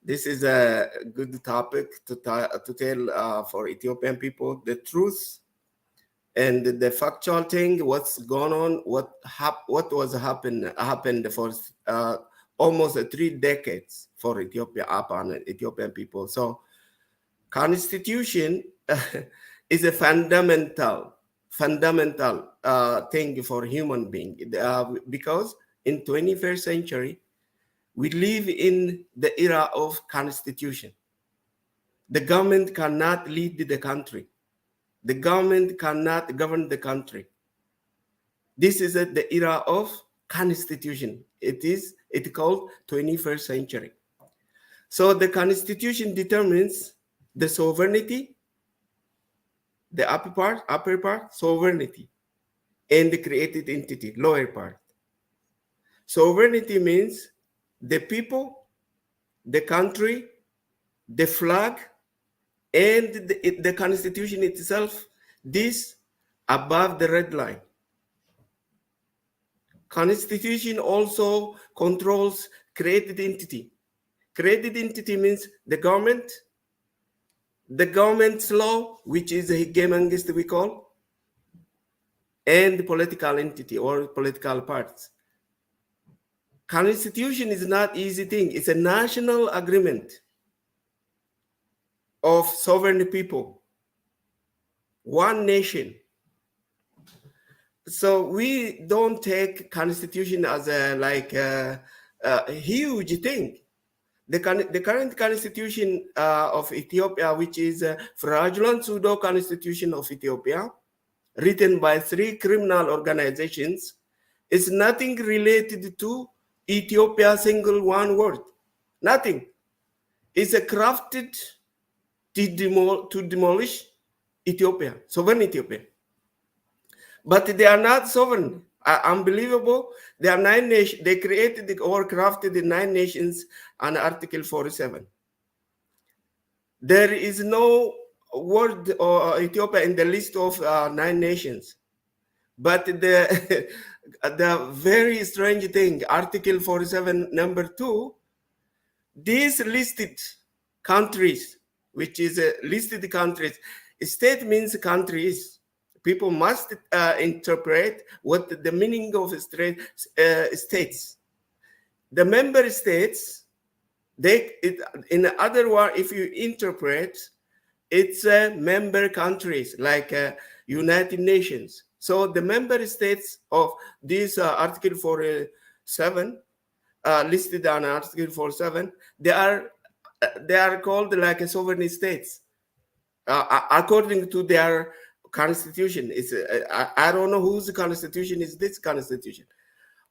this is a good topic to tell for Ethiopian people the truth and the factual thing, what's going on, what was happened for almost 3 decades for Ethiopia upon Ethiopian people. So, constitution is a fundamental thing for human being because in 21st century we live in the era of constitution. The government cannot lead the country. The government cannot govern the country. This is the era of constitution. It's called 21st century. So the constitution determines the sovereignty, the upper part, sovereignty, and the created entity, lower part. Sovereignty means the people, the country, the flag, and the constitution itself, this above the red line. Constitution also controls created entity. Created entity means the government's law, which is a Higge we call, and the political entity or political parties. Constitution is not easy thing. It's a national agreement of sovereign people, one nation. So we don't take constitution as a huge thing. The current constitution of Ethiopia, which is a fraudulent pseudo constitution of Ethiopia, written by 3 criminal organizations, is nothing related to Ethiopia single one word. Nothing. It's a crafted to demolish Ethiopia, sovereign Ethiopia. But they are not sovereign. Unbelievable. There are 9 nations. They created or crafted the 9 nations on Article 47. There is no word or Ethiopia in the list of 9 nations. But the the very strange thing, Article 47, number 2, these listed countries, which is listed countries, state means countries. People must interpret what the meaning of states. The member states, in other words, if you interpret, it's member countries like United Nations. So the member states of this Article 47, listed on Article 47, they are called like a sovereign states according to their constitution. Is I don't know whose constitution is this constitution.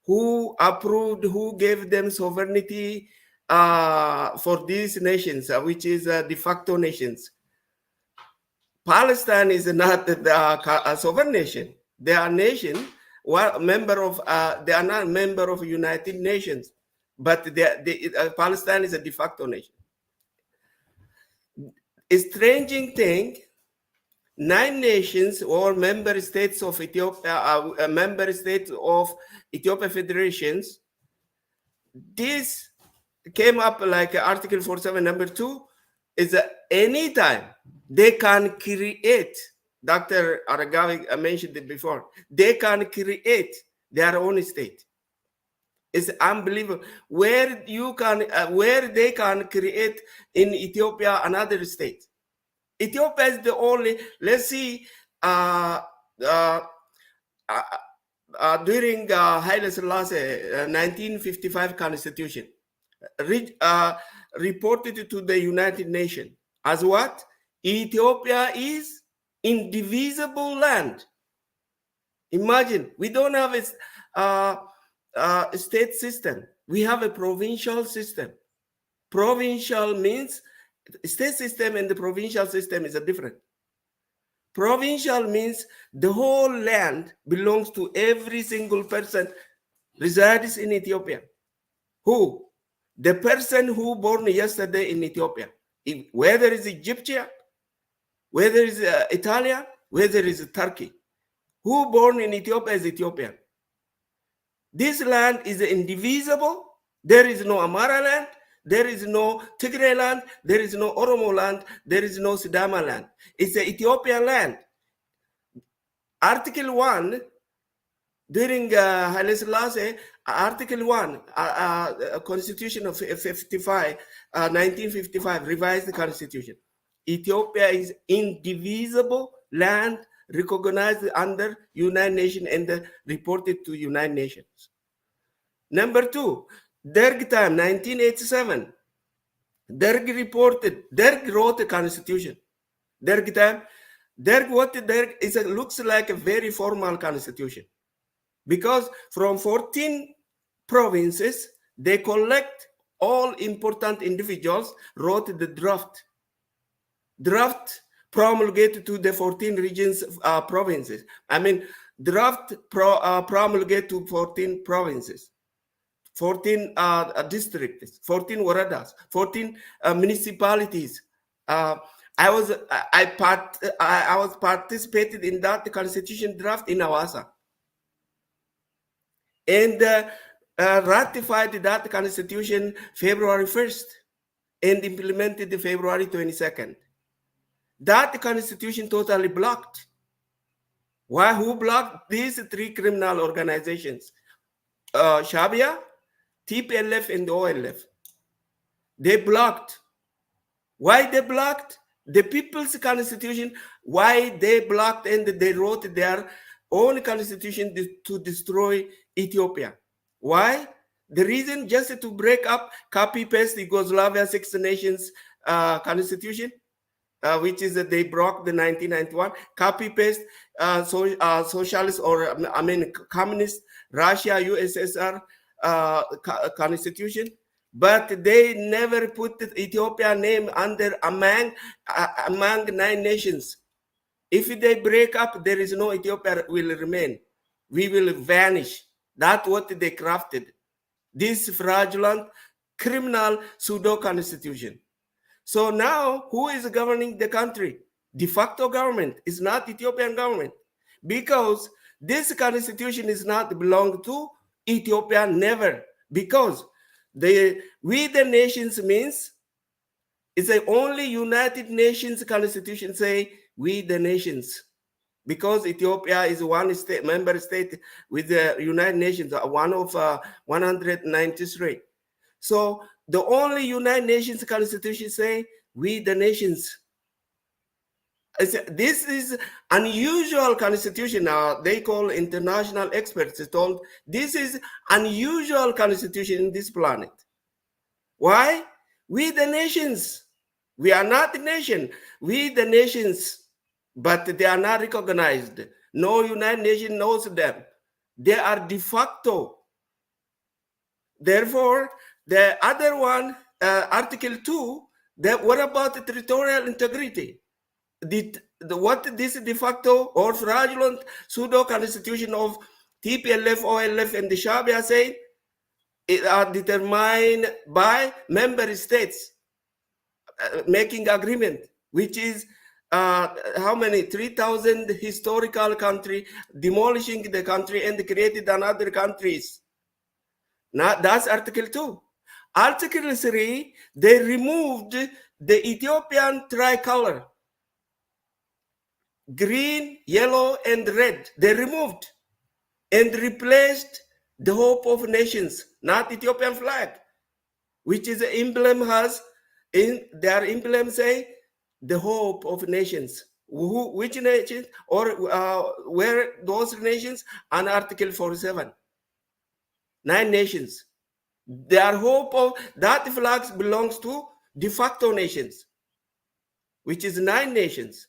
Who approved? Who gave them sovereignty for these nations, which is de facto nations? Palestine is not a sovereign nation. They are nation, member of. They are not member of United Nations, but Palestine is a de facto nation. A strange thing. 9 nations or member states of Ethiopia, member states of Ethiopia federations. This came up like Article 47, number 2, is anytime they can create. Dr. Aregawi mentioned it before. They can create their own state. It's unbelievable where they can create in Ethiopia another state. Ethiopia is the only, let's see, during Haile Selassie 1955 constitution, reported to the United Nations as what? Ethiopia is indivisible land. Imagine, we don't have a state system. We have a provincial system. Provincial means state system and the provincial system is different. Provincial means the whole land belongs to every single person resides in Ethiopia. Who? The person who born yesterday in Ethiopia. Whether it's Egyptian, whether it's Italian, whether it's Turkey. Who born in Ethiopia is Ethiopian. This land is indivisible. There is no Amara land. There is no Tigray land, there is no Oromo land, there is no Sidama land. It's an Ethiopian land. Article 1, during Haile Selassie, Article 1, Constitution of 1955, revised the Constitution. Ethiopia is indivisible land recognized under United Nations and reported to United Nations. Number 2, Derg time, 1987. Derg wrote the constitution. Derg time, Derg is looks like a very formal constitution. Because from 14 provinces, they collect all important individuals, wrote the draft. Draft promulgated to the 14 regions, provinces. I mean, draft promulgated to 14 provinces. 14 districts, 14 waradas, 14 municipalities. I was participated in that constitution draft in Awasa, and ratified that constitution February 1st and implemented February 22nd. That constitution totally blocked. Why? Who blocked? These 3 criminal organizations: Shabia, TPLF and OLF. They blocked. Why they blocked? The People's Constitution, why they blocked and they wrote their own constitution to destroy Ethiopia. Why? The reason just to break up, copy-paste Yugoslavia Six Nations constitution, which is that they broke the 1991, copy-paste socialist or communist Russia, USSR constitution, but they never put the Ethiopia name under among 9 nations. If they break up, there is no Ethiopia will remain. We will vanish. That's what they crafted. This fraudulent, criminal pseudo-constitution. So now, who is governing the country? De facto government is not Ethiopian government, because this constitution is not belong to Ethiopia, never. Because we the nations means it's the only United Nations constitution say we the nations, because Ethiopia is one state, member state with the United Nations, one of 193. So the only United Nations constitution say we the nations. This is unusual constitution. Now they call international experts told this is unusual constitution in this planet. Why? We the nations. We are not the nation. We the nations, but they are not recognized. No United Nations knows them. They are de facto. Therefore, the other one, Article 2, what about the territorial integrity? What this de facto or fraudulent pseudo-constitution of TPLF, OLF, and the Shabia say are determined by member states making agreement, which is how many? 3,000 historical country demolishing the country and created another countries. Now that's Article 2. Article 3, they removed the Ethiopian tricolor. Green, yellow, and red. They removed and replaced the hope of nations, not Ethiopian flag, which is the emblem has in their emblem say the hope of nations. Which nations or where those nations? On Article 47. 9 nations. Their hope of that flags belongs to de facto nations, which is 9 nations.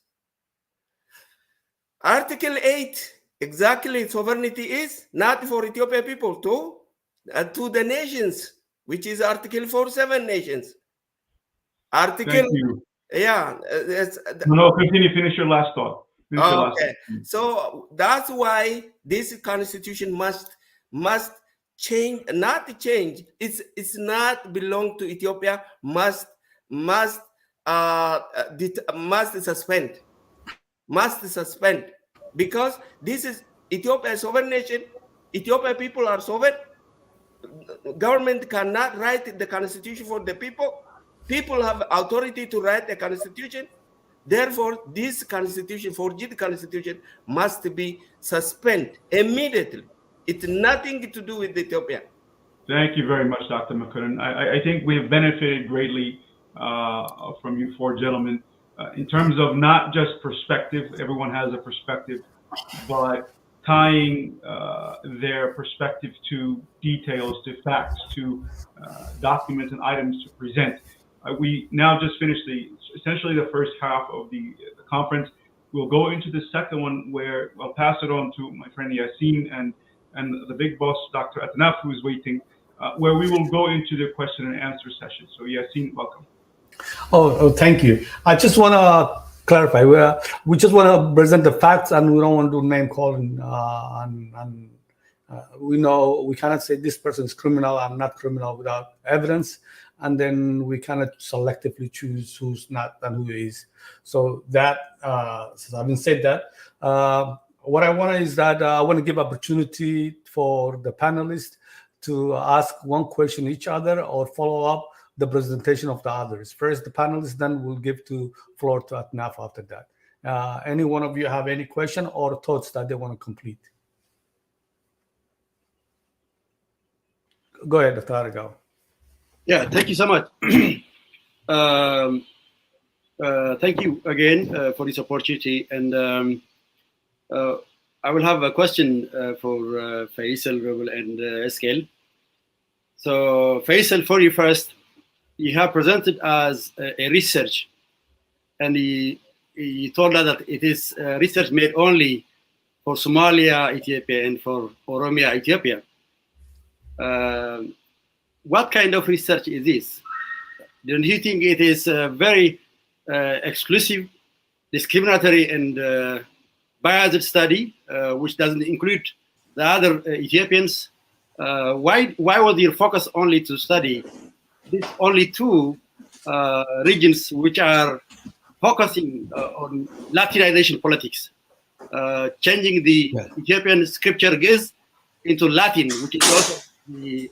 Article 8, exactly, sovereignty is not for Ethiopian people, to the nations, which is Article 47 nations. Article, Thank you. yeah. No, continue, finish your last thought. Okay, so that's why this constitution must change, not change. It's not belong to Ethiopia. Must suspend. Must suspend, because this is Ethiopia sovereign nation. Ethiopian people are sovereign. Government cannot write the constitution for the people. People have authority to write the constitution. Therefore, this constitution, forged constitution, must be suspended immediately. It's nothing to do with Ethiopia. Thank you very much, Dr. McCudden. I think we have benefited greatly from you 4 gentlemen in terms of not just perspective. Everyone has a perspective, but tying their perspective to details, to facts, to documents and items to present. We now just finished essentially the first half of the conference. We'll go into the second one, where I'll pass it on to my friend Yassine and the big boss, Dr. Atnaf, who is waiting, where we will go into the question and answer session. So Yassine, welcome. Oh, thank you. I just want to clarify. We just want to present the facts, and we don't want to do name calling. We know we cannot say this person is criminal and not criminal without evidence, and then we cannot selectively choose who's not and who is. So that, having said that, what I want is that I want to give opportunity for the panelists to ask one question each other or follow up the presentation of the others. First the panelists, then we'll give the floor to Atnaf after that. Any one of you have any question or thoughts that they want to complete? Go ahead, Dr. Aregawi. Yeah, thank you so much. Thank you again for this opportunity. And I will have a question for Faysal Roble and Ezekiel. So Faysal, for you first, you have presented as a research, and you told us that it is research made only for Somalia, Ethiopia, and for Oromia, Ethiopia. What kind of research is this? Don't you think it is very exclusive, discriminatory, and biased study, which doesn't include the other Ethiopians? Why was your focus only to study these only two regions which are focusing on Latinization politics, changing the Ethiopian scripture gaze into Latin, which is also the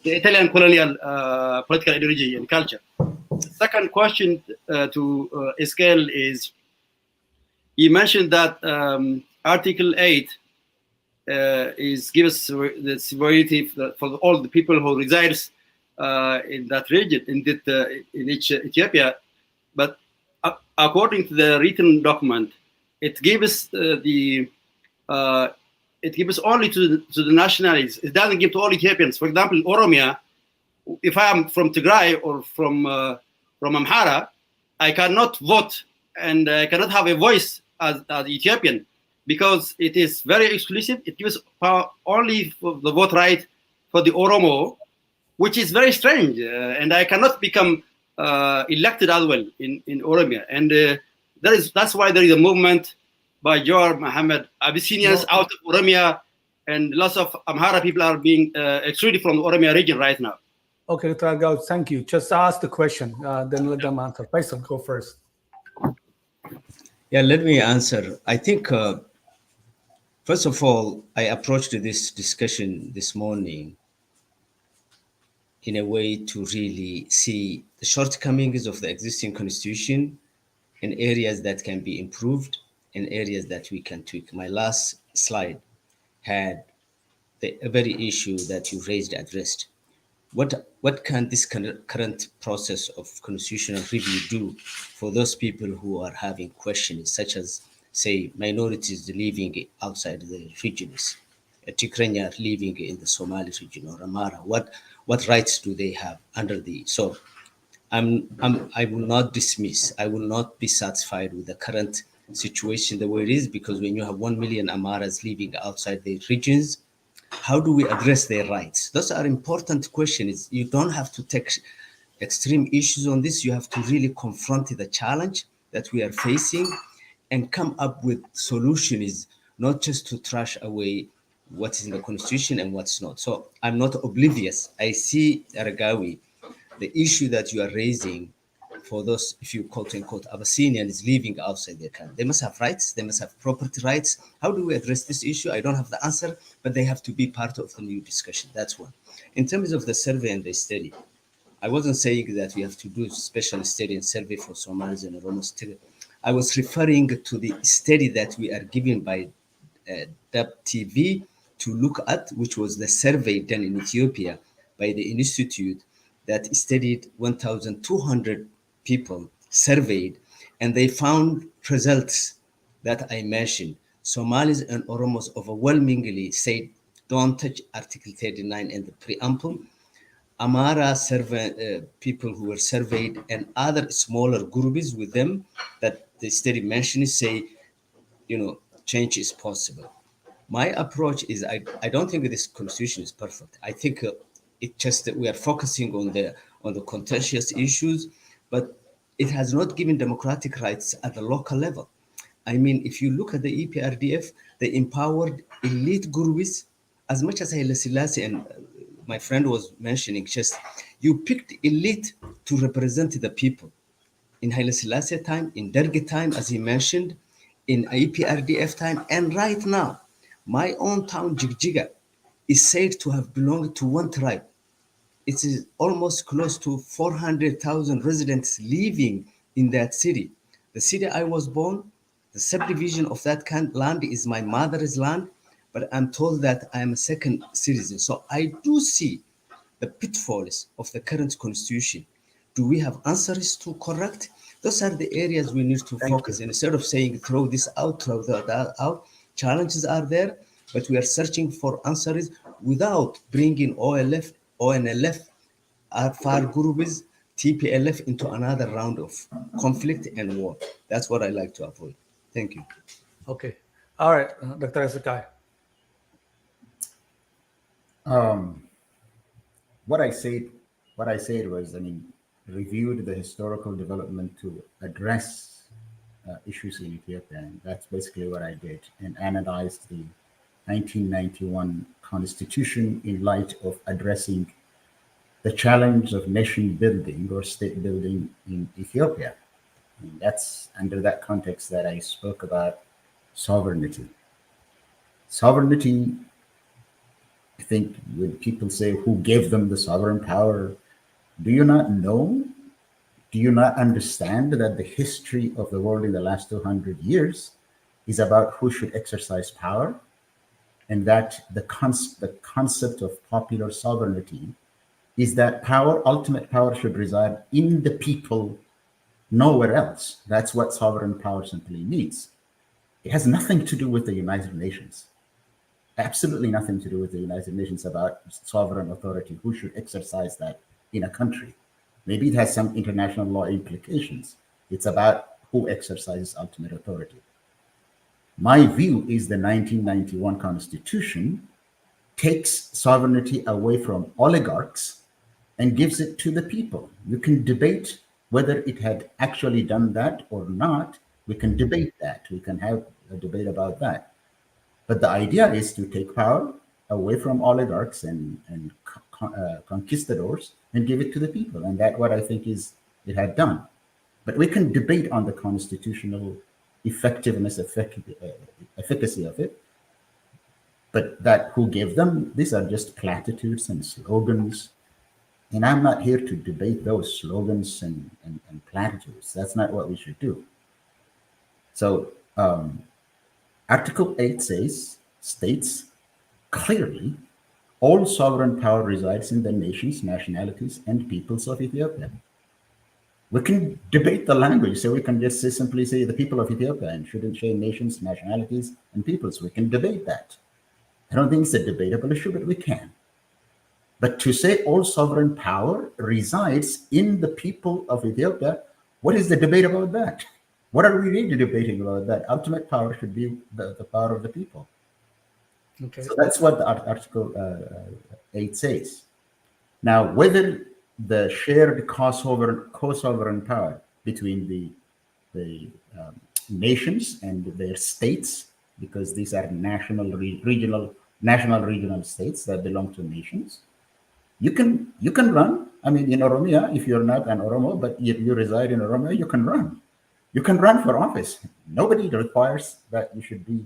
Italian colonial political ideology and culture. Second question to Ezekiel is, you mentioned that Article 8 gives the sovereignty for all the people who resides in that region, in each Ethiopia. But according to the written document, it gives it gives only to the nationalities. It doesn't give to all Ethiopians. For example, Oromia, if I am from Tigray or from Amhara, I cannot vote and I cannot have a voice as Ethiopian, because it is very exclusive. It gives power only for the vote right for the Oromo, which is very strange. And I cannot become elected as well in Oromia. And that's why there is a movement by Jawar Mohammed, Abyssinians out of Oromia, and lots of Amhara people are being excluded from the Oromia region right now. Okay, Dr. Aregawi, thank you. Just ask the question, then let them answer. Faysal, go first. Yeah, let me answer. I think, first of all, I approached this discussion this morning in a way to really see the shortcomings of the existing constitution and areas that can be improved and areas that we can tweak. My last slide had the very issue that you raised addressed. What can this current process of constitutional review do for those people who are having questions, such as, say, minorities living outside the regions, Tigranya living in the Somali region or Amara? What rights do they have under the? So, I will not dismiss. I will not be satisfied with the current situation the way it is, because when you have 1 million Amaras living outside the regions, how do we address their rights? Those are important questions. You don't have to take extreme issues on this. You have to really confront the challenge that we are facing and come up with solutions, not just to trash away what is in the constitution and what's not. So I'm not oblivious. I see, Aregawi, the issue that you are raising for those, if you quote unquote, Abyssinians living outside their country. They must have rights. They must have property rights. How do we address this issue? I don't have the answer, but they have to be part of the new discussion. That's one. In terms of the survey and the study, I wasn't saying that we have to do special study and survey for Somalis and Oromos. I was referring to the study that we are given by DhabTV to look at, which was the survey done in Ethiopia by the institute that studied 1,200 people surveyed, and they found results that I mentioned. Somalis and Oromos overwhelmingly said, don't touch Article 39 in the preamble. Amara people who were surveyed and other smaller groups with them that the study mentioned say, change is possible. My approach is I don't think this constitution is perfect. I think it just that we are focusing on the contentious issues, but it has not given democratic rights at the local level. I mean, if you look at the EPRDF, they empowered elite groups as much as Haile Selassie and my friend was mentioning, just you picked elite to represent the people. In Haile Selassie time, in Dergi time, as he mentioned, in EPRDF time, and right now, my own town, Jigjiga, is said to have belonged to one tribe. It is almost close to 400,000 residents living in that city. The city I was born, the subdivision of that land is my mother's land. but I'm told that I'm a second citizen. So I do see the pitfalls of the current constitution. Do we have answers to correct? Those are the areas we need to focus in. Instead of saying throw this out, throw that out. Challenges are there, but we are searching for answers without bringing OLF, ONLF, FAR groups, TPLF into another round of conflict and war. That's what I like to avoid. Thank you. Okay. All right, Dr. Tsegaye. What I said was, I mean, reviewed the historical development to address issues in Ethiopia, and that's basically what I did, and analyzed the 1991 constitution in light of addressing the challenge of nation building or state building in Ethiopia. And that's under that context that I spoke about sovereignty. Sovereignty, I think when people say who gave them the sovereign power, do you not know? Do you not understand that the history of the world in the last 200 years is about who should exercise power? And that the concept of popular sovereignty is that power, ultimate power, should reside in the people, nowhere else. That's what sovereign power simply means. It has nothing to do with the United Nations. Absolutely nothing to do with the United Nations about sovereign authority, who should exercise that in a country. Maybe it has some international law implications. It's about who exercises ultimate authority. My view is the 1991 Constitution takes sovereignty away from oligarchs and gives it to the people. You can debate whether it had actually done that or not. We can debate that. We can have a debate about that. But the idea is to take power away from oligarchs and conquistadors and give it to the people. And that's what I think is it had done. But we can debate on the constitutional effectiveness, efficacy of it. But that who gave them, these are just platitudes and slogans. And I'm not here to debate those slogans and platitudes. That's not what we should do. So Article 8 states clearly, all sovereign power resides in the nations, nationalities, and peoples of Ethiopia. We can debate the language, so we can just simply say the people of Ethiopia and shouldn't say nations, nationalities, and peoples. We can debate that. I don't think it's a debatable issue, but we can. But to say all sovereign power resides in the people of Ethiopia, what is the debate about that? What are we really debating about that? Ultimate power should be the power of the people. Okay. So that's what the Article 8 says. Now, whether the shared co-sovereign power between the nations and their states, because these are national regional states that belong to nations, you can run. I mean, in Oromia, if you're not an Oromo, but you reside in Oromia, you can run. You can run for office. Nobody requires that you should be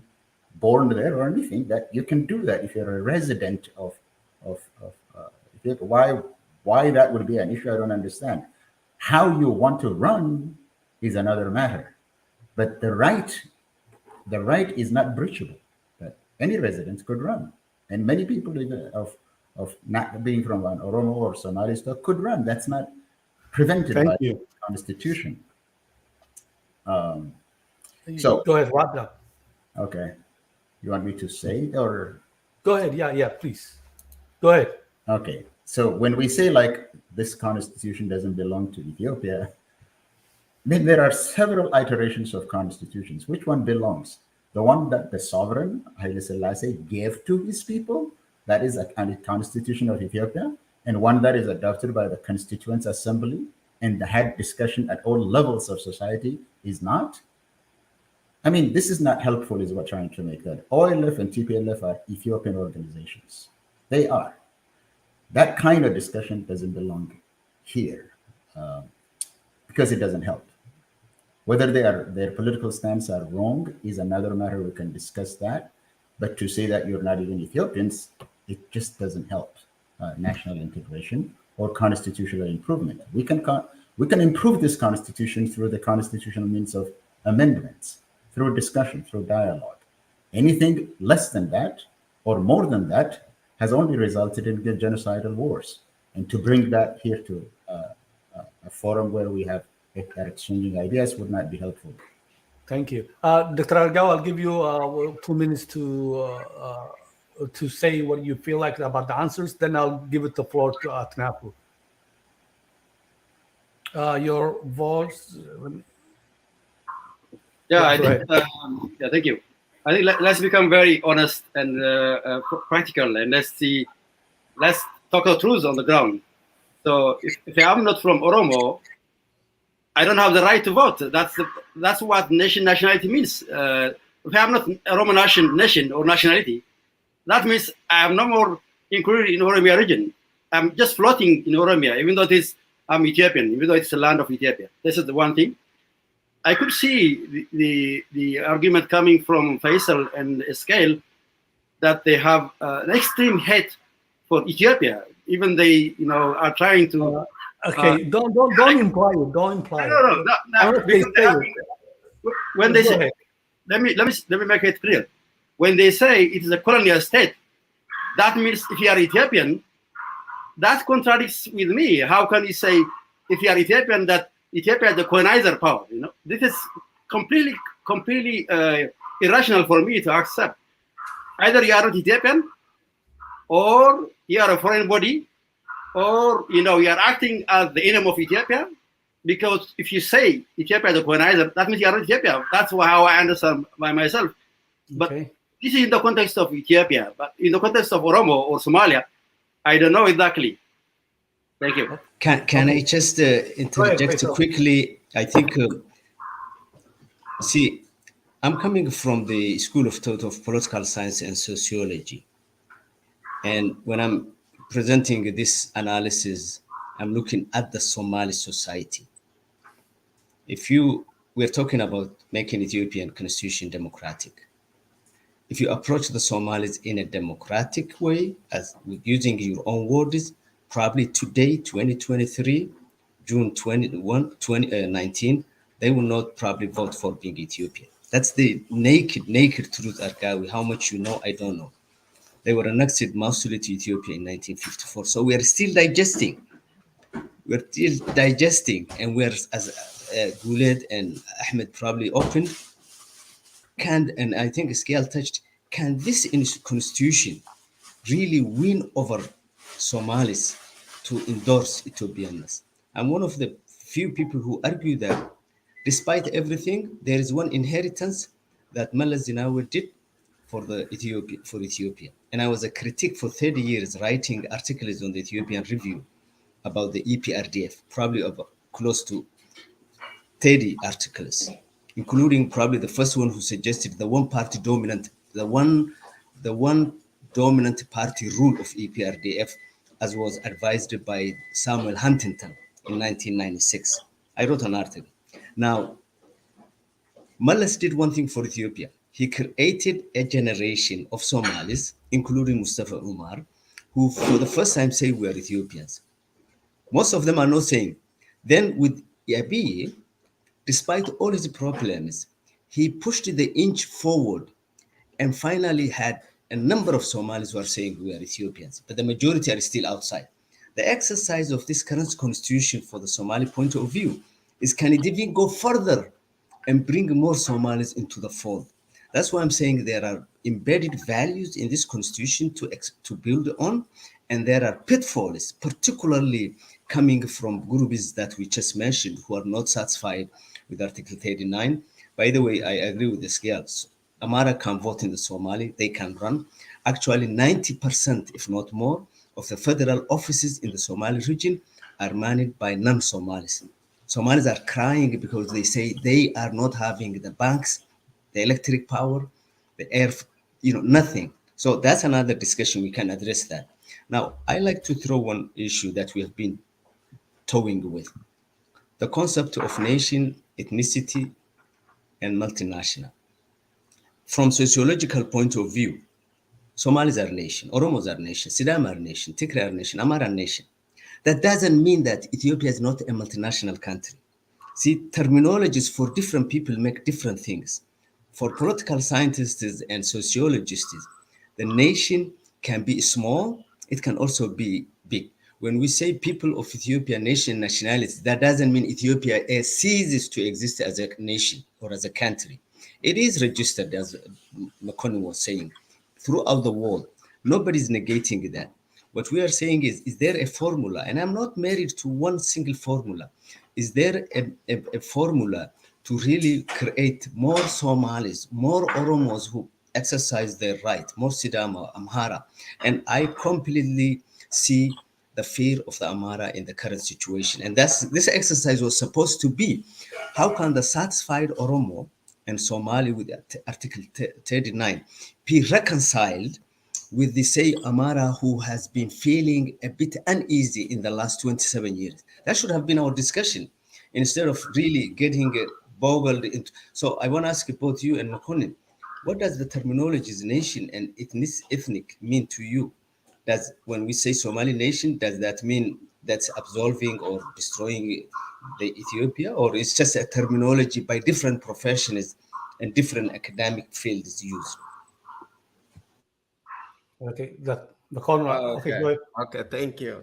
born there or anything. That you can do that if you're a resident of Ethiopia. Why that would be an issue, I don't understand. How you want to run is another matter. But the right is not breachable. That any resident could run. And many people of not being from an Oromo or Somali stock could run. That's not prevented by the Constitution. So go ahead, wrap up. Okay. You want me to say it or? Go ahead. Yeah, please. Go ahead. Okay. So when we say like this constitution doesn't belong to Ethiopia, then there are several iterations of constitutions. Which one belongs? The one that the sovereign, Haile Selassie, gave to his people, that is a constitution of Ethiopia, and one that is adopted by the Constituent Assembly and had discussion at all levels of society is not. I mean, this is not helpful, is what I'm trying to make that. OLF and TPLF are Ethiopian organizations. They are. That kind of discussion doesn't belong here because it doesn't help. Whether their political stance are wrong is another matter. We can discuss that. But to say that you're not even Ethiopians, it just doesn't help national integration or constitutional improvement. We can improve this constitution through the constitutional means of amendments, through discussion, through dialogue. Anything less than that or more than that, has only resulted in genocidal wars. And to bring that here to a forum where we are exchanging ideas would not be helpful. Thank you. Dr. Aregawi, I'll give you 2 minutes to say what you feel like about the answers. Then I'll give it the floor to Atnafu. Your voice. Yeah, Yeah, thank you. I think let's become very honest and practical, and let's talk the truth on the ground. So if I'm not from Oromo, I don't have the right to vote. That's what nationality means. If I'm not Oromo nation or nationality, that means I am no more included in Oromia region. I'm just floating in Oromia, even though I'm Ethiopian, even though it's the land of Ethiopia. This is the one thing. I could see the argument coming from Faysal and Ezekiel that they have an extreme hate for Ethiopia. Even they, are trying to. Okay, don't imply it. Don't imply No. Because when they say, let me make it clear. When they say it is a colonial state, that means if you are Ethiopian, that contradicts with me. How can you say if you are Ethiopian that Ethiopia has the colonizer power? This is completely irrational for me to accept. Either you are not Ethiopian, or you are a foreign body, or you are acting as the enemy of Ethiopia. Because if you say Ethiopia is the colonizer, that means you are not Ethiopia. That's how I understand by myself. But this is in the context of Ethiopia. But in the context of Oromo or Somalia, I don't know exactly. Thank you. Can I just interject quickly? I think, see, I'm coming from the School of Thought of Political Science and Sociology. And when I'm presenting this analysis, I'm looking at the Somali society. We're talking about making Ethiopian constitution democratic. If you approach the Somalis in a democratic way, as using your own words, probably today, 2023, June 21, 2019, they will not probably vote for being Ethiopian. That's the naked truth, Aregawi. How much you know, I don't know. They were annexed mostly to Ethiopia in 1954. So we are still digesting. And we're, as Guled and Ahmed probably opened, and I think Ezekiel touched, can this constitution really win over Somalis to endorse Ethiopianness? I'm one of the few people who argue that despite everything, there is one inheritance that Meles Zenawi did for Ethiopia. And I was a critic for 30 years, writing articles on the Ethiopian Review about the EPRDF, probably about close to 30 articles, including probably the first one who suggested the one dominant party rule of EPRDF, as was advised by Samuel Huntington in 1996. I wrote an article. Now, Meles did one thing for Ethiopia. He created a generation of Somalis, including Mustafa Umar, who for the first time say we are Ethiopians. Most of them are not saying. Then with Abiy, despite all his problems, he pushed the inch forward and finally had a number of Somalis who are saying we are Ethiopians, but the majority are still outside. The exercise of this current constitution for the Somali point of view is, can it even go further and bring more Somalis into the fold? That's why I'm saying there are embedded values in this constitution to build on, and there are pitfalls, particularly coming from groups that we just mentioned who are not satisfied with Article 39. By the way, I agree with the scales. Amara can vote in the Somali, they can run. Actually, 90%, if not more, of the federal offices in the Somali region are managed by non-Somalis. Somalis are crying because they say they are not having the banks, the electric power, the air, nothing. So that's another discussion, we can address that. Now, I like to throw one issue that we have been toying with. The concept of nation, ethnicity, and multinational. From sociological point of view, Somalis are nation, Oromos are nation, Sidam are nation, Tigray are nation, Amar are nation. That doesn't mean that Ethiopia is not a multinational country. See, terminologies for different people make different things. For political scientists and sociologists, The nation can be small, it can also be big. When we say people of Ethiopia, nation, nationality, that doesn't mean Ethiopia ceases to exist as a nation or as a country. It is registered, as McConnell was saying, throughout the world. Nobody's negating that. What we are saying is there a formula? And I'm not married to one single formula. Is there a formula to really create more Somalis, more Oromos who exercise their right, more Sidama, Amhara? And I completely see the fear of the Amhara in the current situation. And this exercise was supposed to be, how can the satisfied Oromo and Somali with Article 39 be reconciled with the, say, Amhara who has been feeling a bit uneasy in the last 27 years? That should have been our discussion instead of really getting boggled into. So I want to ask both you and Makonnen, what does the terminologies nation and ethnic mean to you? Does, when we say Somali nation, does that mean that's absolving or destroying the Ethiopia, or it's just a terminology by different professionals and different academic fields used? Okay, the corner. Okay, go ahead. Okay, thank you.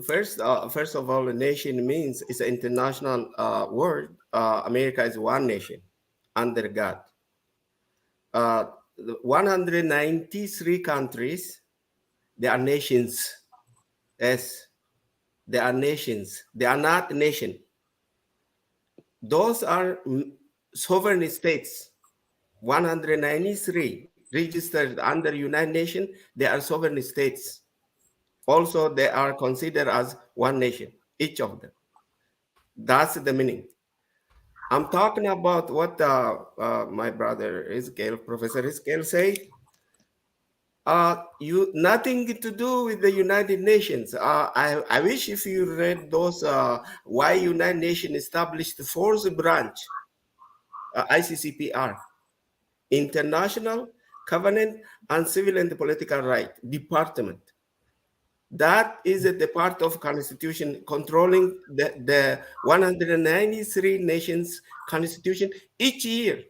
First of all, a nation means it's an international word. America is one nation under God. 193 countries, they are nations. Yes, they are nations. They are not nation. Those are sovereign states. 193 registered under United Nations, they are sovereign states. Also, they are considered as one nation, each of them. That's the meaning. I'm talking about what my brother Professor Ezekiel said. Nothing to do with the United Nations. I wish if you read those why United Nations established the fourth branch, ICCPR, International Covenant on Civil and Political Rights Department. That is the part of Constitution controlling the 193 nations Constitution each year.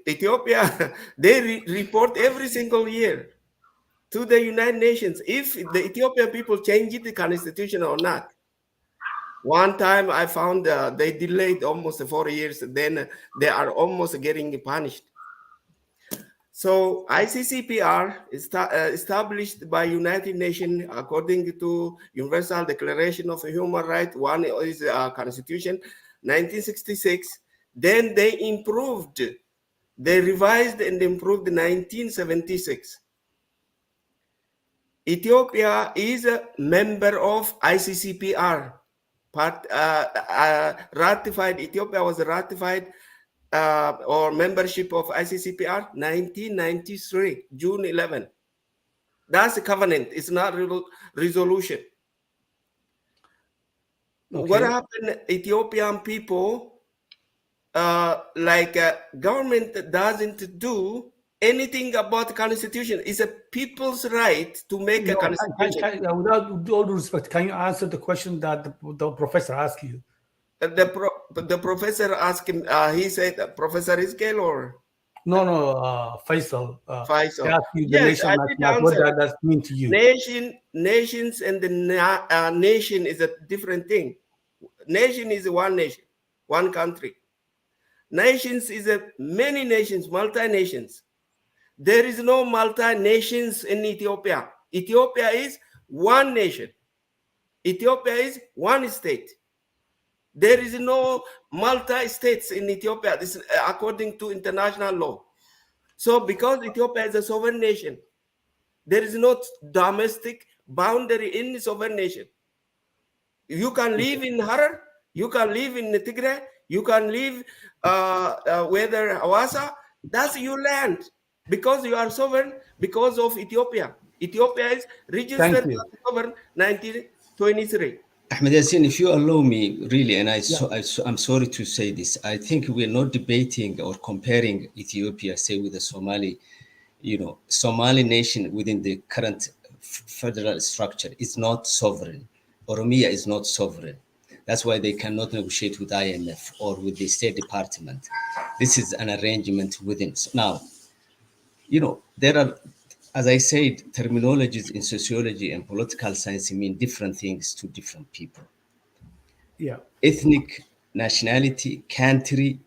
Ethiopia, they report every single year to the United Nations if the Ethiopian people changed the Constitution or not. One time I found they delayed almost 4 years, then they are almost getting punished. So ICCPR is established by United Nations according to Universal Declaration of Human Rights. One is Constitution, 1966. Then they improved, they revised and improved 1976. Ethiopia is a member of ICCPR. Ratified, Ethiopia was ratified or membership of ICCPR 1993, June 11. That's a covenant. It's not resolution. Okay. What happened? Ethiopian people, government doesn't do anything about the constitution. It's a people's right to make a constitution. Without all due respect, can you answer the question that the professor asked you? The professor asked him, he said, Professor Ezekiel or? No, Faysal. Faysal. Yes, I did answer. What does that mean to you? Nations and the nation is a different thing. Nation is one nation, one country. Nations is many nations, multi-nations. There is no multi-nations in Ethiopia. Ethiopia is one nation. Ethiopia is one state. There is no multi-states in Ethiopia. This is according to international law. So because Ethiopia is a sovereign nation, there is no domestic boundary in the sovereign nation. You can live in Harar, you can live in Tigray, you can live whether Hawassa, that's your land. Because you are sovereign, because of Ethiopia. Ethiopia is registered as sovereign 1923. Ahmed Yassin, if you allow me, really, and I'm sorry to say this, I think we're not debating or comparing Ethiopia, say, with the Somali, Somali nation within the current federal structure is not sovereign. Oromia is not sovereign. That's why they cannot negotiate with IMF or with the State Department. This is an arrangement within. Now, there are, as I said, terminologies in sociology and political science mean different things to different people. Yeah. Ethnic, nationality, country,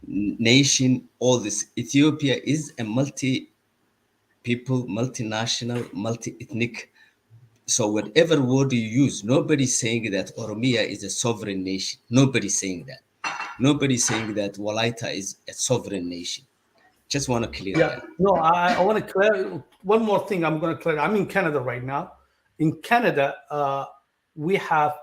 nation, all this. Ethiopia is a multi-people, multinational, multi-ethnic. So whatever word you use, nobody's saying that Oromia is a sovereign nation. Nobody's saying that. Nobody's saying that Walaita is a sovereign nation. Just want to clear that. No, I want to clear one more thing. I'm going to clear. I'm in Canada right now. In Canada, we have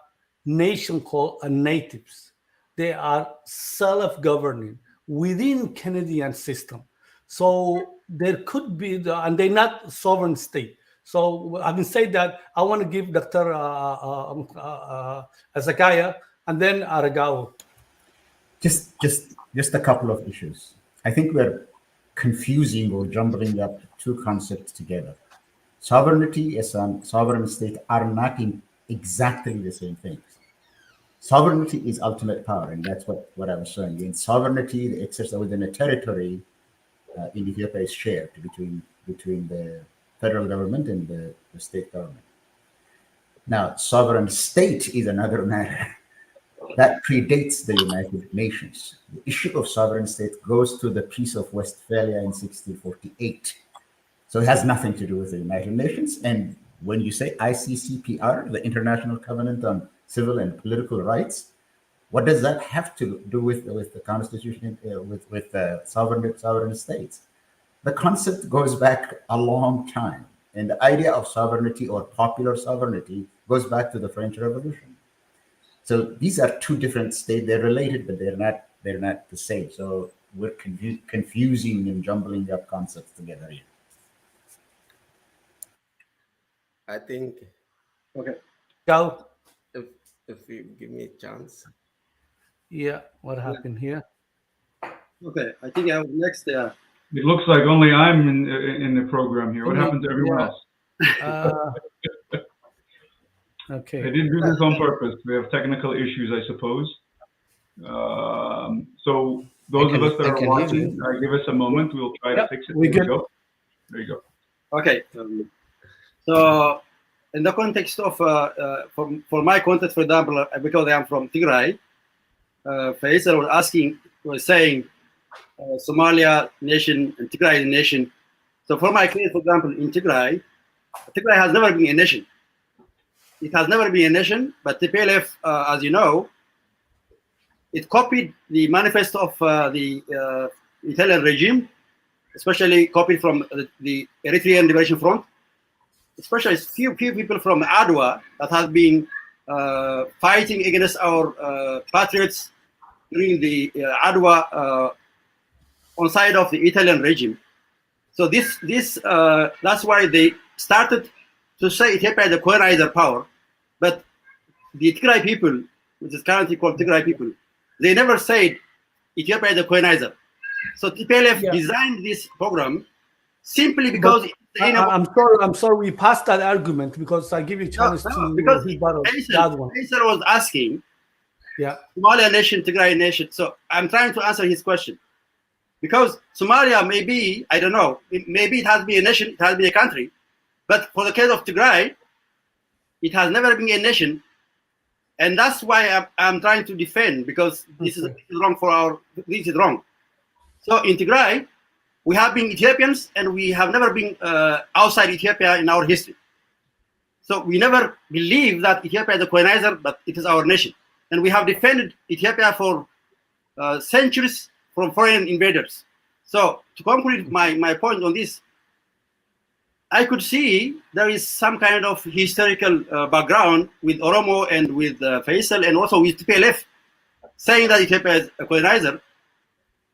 nation called natives. They are self-governing within Canadian system. So there could be, and they're not sovereign state. So having said that, I want to give Dr. Tsegaye and then Aregawi. Just a couple of issues. I think we're confusing or jumbling up two concepts together. Sovereignty and sovereign state are not in exactly the same things. Sovereignty is ultimate power, and that's what I was saying. In sovereignty, the exercise within a territory in Ethiopia is shared between the federal government and the state government. Now, sovereign state is another matter. That predates the United Nations. The issue of sovereign state goes to the Peace of Westphalia in 1648. So it has nothing to do with the United Nations. And when you say ICCPR, the International Covenant on Civil and Political Rights, what does that have to do with the Constitution, with sovereign states? The concept goes back a long time. And the idea of sovereignty or popular sovereignty goes back to the French Revolution. So these are two different states. They're related, but they're not the same. So we're confusing and jumbling up concepts together here. I think. Okay. Go. If you give me a chance. Yeah. What happened here? Okay. I think I was next. It looks like only I'm in the program here. What happened to everyone else? Okay. I didn't do this on purpose. We have technical issues, I suppose. So those of us that are watching, give us a moment. We'll try to fix it. There you go. There you go. Okay. So in the context of, for my context, for example, because I am from Tigray, Faysal was saying Somalia nation and Tigray nation. So for my case, for example, in Tigray has never been a nation. It has never been a nation, but TPLF, as you know, it copied the manifesto of the Italian regime, especially copied from the Eritrean Liberation Front, especially few people from Adwa that have been fighting against our patriots during the Adwa on side of the Italian regime. So that's why they started to say Ethiopia is the colonizer power, but the Tigray people, which is currently called Tigray people, they never said Ethiopia is the colonizer. So TPLF designed this program simply because I'm sorry we passed that argument because I give you a chance to because Faysal was asking Somalia nation, Tigray nation. So I'm trying to answer his question. Because Somalia maybe, I don't know, maybe it has been a nation, it has been a country, but for the case of Tigray, it has never been a nation, and that's why I'm trying to defend, because this is wrong this is wrong. So in Tigray, we have been Ethiopians, and we have never been outside Ethiopia in our history. So we never believe that Ethiopia is a colonizer, but it is our nation. And we have defended Ethiopia for centuries from foreign invaders. So to conclude my point on this, I could see there is some kind of historical background with Oromo and with Faysal and also with TPLF saying that Ethiopia is a colonizer.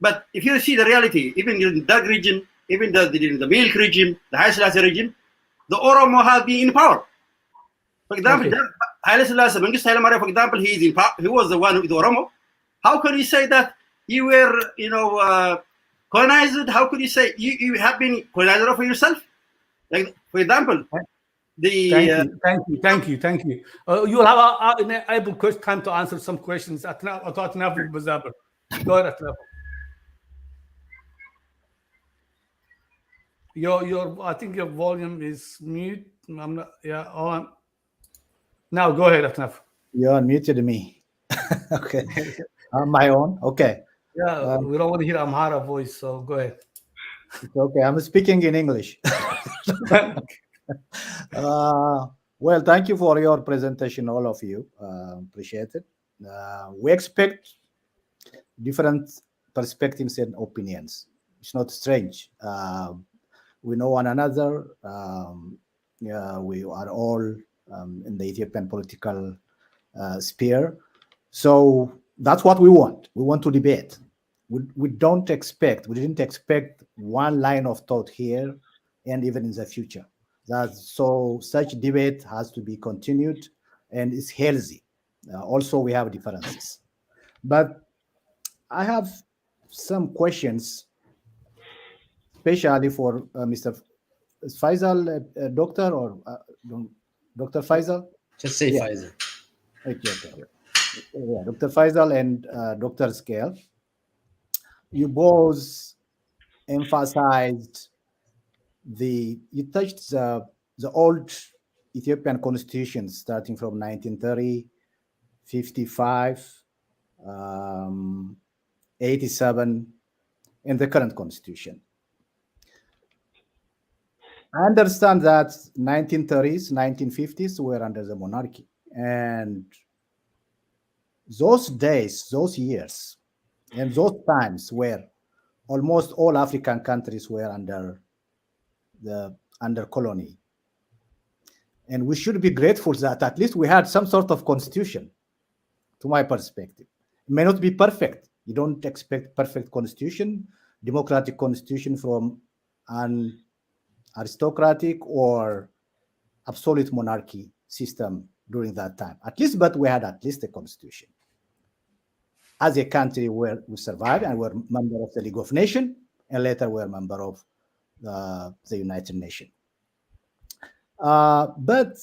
But if you see the reality, even in the Dark region, even the Milk regime, the Haile Selassie regime, the Oromo have been in power. For example, Haile Selassie, Mengistu Haile Mariam, for example, he is in power. He was the one with Oromo. How can you say that you were, colonized? How could you say you have been colonizer for yourself? Like, for example, Thank you. You will have an able time to answer some questions. Go ahead, I think your volume is mute. I'm not. Yeah. On. Now go ahead, Atnaf. You unmuted me. Okay. On my own. Okay. Yeah, we don't want to hear Amhara voice, so go ahead. It's okay. I'm speaking in English. Well, thank you for your presentation, all of you. Appreciate it. We expect different perspectives and opinions. It's not strange. We know one another. Yeah, we are all in the Ethiopian political sphere. So that's what we want. We want to debate. We didn't expect one line of thought here and even in the future. So such debate has to be continued and is healthy. Also, we have differences. But I have some questions, especially for Mr. Faysal, doctor, or Dr. Faysal? Just say Yeah. Faisal. Okay. Yeah, Dr. Faysal and Dr. Scale, you both emphasized you touched the old Ethiopian constitution starting from 1930, 55, 87, and the current constitution. I understand that 1930s, 1950s were under the monarchy, and those days, those years, and those times where almost all African countries were under colony. And we should be grateful that at least we had some sort of constitution, to my perspective. It may not be perfect. You don't expect perfect constitution, democratic constitution from an aristocratic or absolute monarchy system during that time. But we had at least a constitution. As a country where we survived and were member of the League of Nations, and later were member of the United Nations. But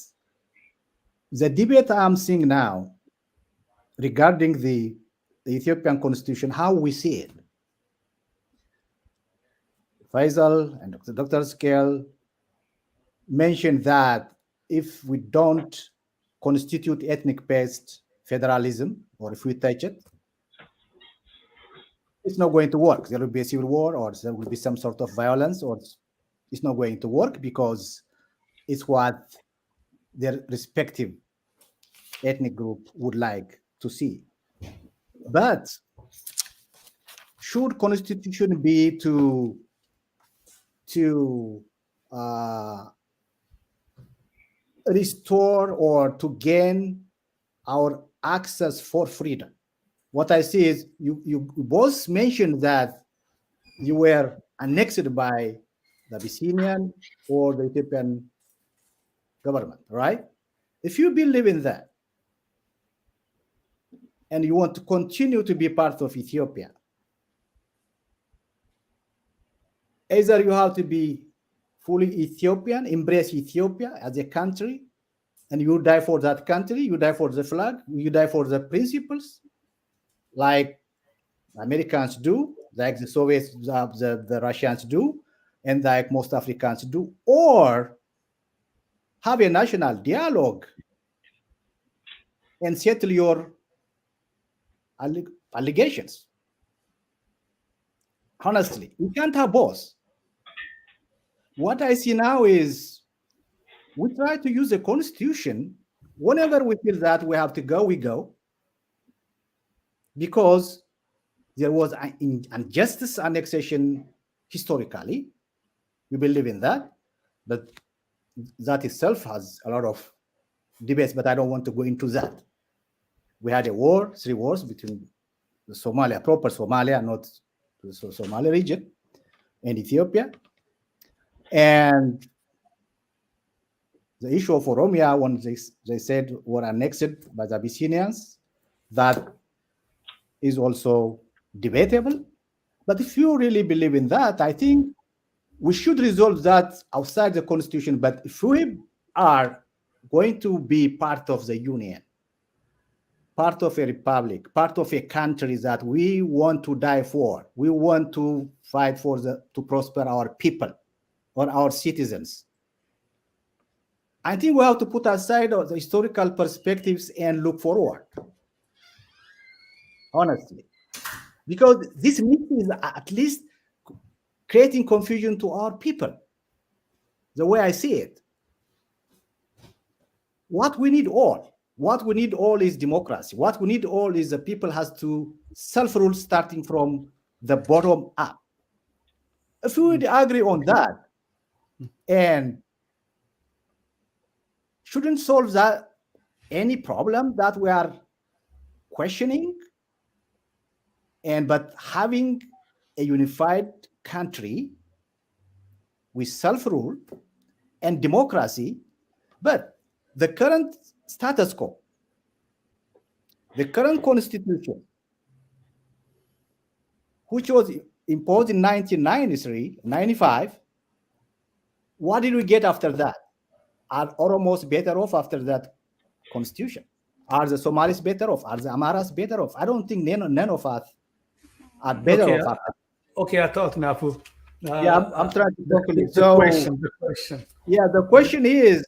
the debate I'm seeing now regarding the Ethiopian constitution, how we see it. Faisal and Dr. Scale mentioned that if we don't constitute ethnic-based federalism, or if we touch it, it's not going to work. There will be a civil war, or there will be some sort of violence, or it's not going to work because it's what their respective ethnic group would like to see. But should constitution be to restore or to gain our access for freedom? What I see is you both mentioned that you were annexed by the Abyssinian or the Ethiopian government, right? If you believe in that and you want to continue to be part of Ethiopia, either you have to be fully Ethiopian, embrace Ethiopia as a country, and you die for that country, you die for the flag, you die for the principles, like Americans do, like the Soviets, the Russians do, and like most Africans do, or have a national dialogue and settle your allegations. Honestly, we can't have both. What I see now is we try to use the constitution whenever we feel that we have to go, we go, because there was an injustice annexation historically. We believe in that, but that itself has a lot of debates, but I don't want to go into that. We had a war, 3 wars between the Somalia, proper Somalia, not the Somali region, and Ethiopia. And the issue of Oromia, when they said were annexed by the Abyssinians, that is also debatable. But if you really believe in that, I think we should resolve that outside the constitution. But if we are going to be part of the union, part of a republic, part of a country that we want to die for, we want to fight for to prosper our people, on our citizens. I think we have to put aside the historical perspectives and look forward, honestly, because this meeting is at least creating confusion to our people, the way I see it. What we need all is democracy. What we need all is the people has to self-rule starting from the bottom up. If we would agree on that, and shouldn't solve that any problem that we are questioning, but having a unified country with self-rule and democracy, but the current status quo, the current constitution, which was imposed in 1993, 95, what did we get after that? Are Oromos better off after that constitution? Are the Somalis better off? Are the Amaras better off? I don't think none of us are better off. Okay, I thought Nafu. I'm trying to talk the question. Yeah, the question is,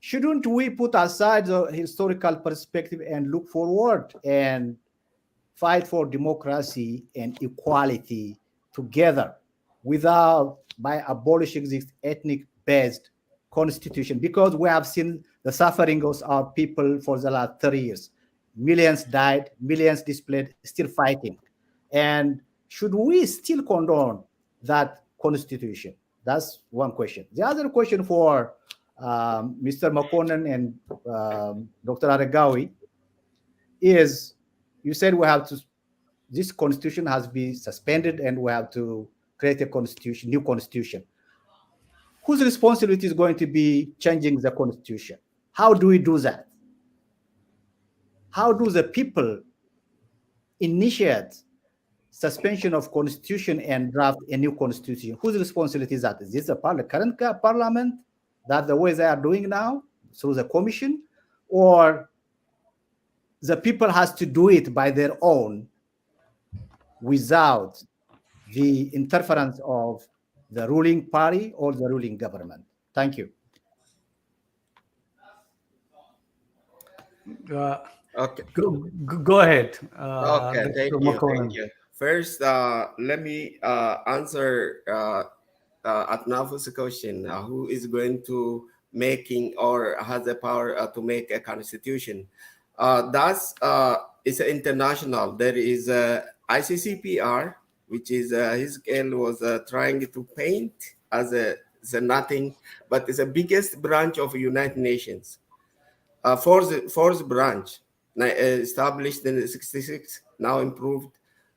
shouldn't we put aside the historical perspective and look forward and fight for democracy and equality together by abolishing this ethnic-based constitution? Because we have seen the suffering of our people for the last 30 years. Millions died, millions displaced, still fighting. And should we still condone that constitution? That's one question. The other question for Mr. Makonnen and Dr. Aregawi is, you said this constitution has been suspended and we have to create a constitution, new constitution. Whose responsibility is going to be changing the constitution? How do we do that? How do the people initiate suspension of constitution and draft a new constitution? Whose responsibility is that? Is this the current parliament, that the way they are doing now through the commission, or the people has to do it by their own without the interference of the ruling party or the ruling government? Thank you. Okay. Go ahead. Okay, thank you. First, let me answer Atnafu's question. Who is going to making or has the power to make a constitution? That's it's international. There is ICCPR, which is Ezekiel was trying to paint as a nothing, but it's the biggest branch of United Nations. Fourth branch, established in 1966, now improved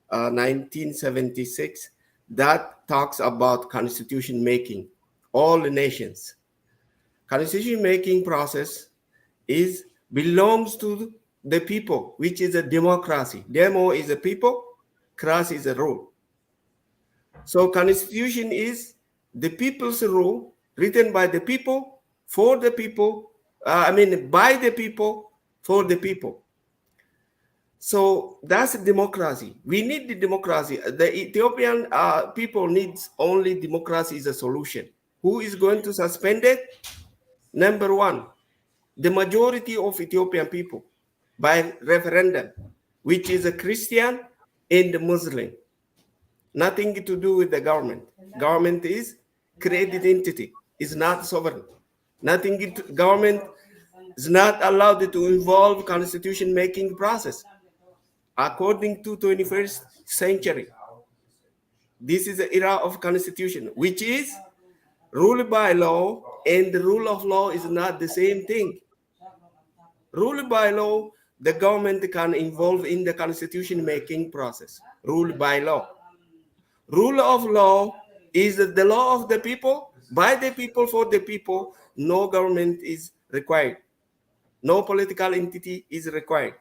1976, that talks about constitution making, all the nations. Constitution making process belongs to the people, which is a democracy. Demo is a people, cracy is a rule. So constitution is the people's rule, written by the people, for the people, by the people, for the people. So that's democracy. We need the democracy. The Ethiopian people needs only democracy is a solution. Who is going to suspend it? Number one, the majority of Ethiopian people by referendum, which is a Christian and Muslim. Nothing to do with the government. Government is created entity, is not sovereign. Government is not allowed to involve constitution making process. According to 21st century, this is the era of constitution, which is ruled by law, and the rule of law is not the same thing. Ruled by law, the government can involve in the constitution making process. Ruled by law. Rule of law is the law of the people, by the people, for the people. No government is required. No political entity is required.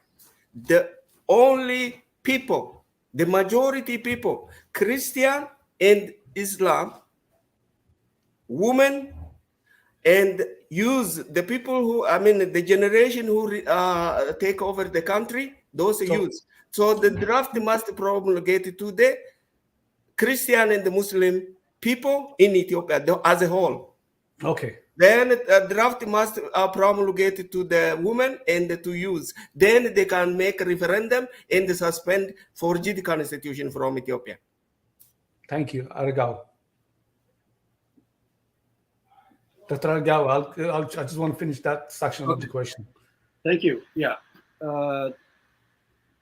The only people, the majority people, Christian and Islam, women and youth, the people who, the generation who take over the country, those youth. So the draft must promulgate to the Christian and the Muslim people in Ethiopia as a whole. Okay. Then a draft must promulgate to the women and to youth. Then they can make a referendum and suspend forged constitution from Ethiopia. Thank you, Aregawi. Dr. Aregawi, I just want to finish that section of the question. Thank you. Yeah. I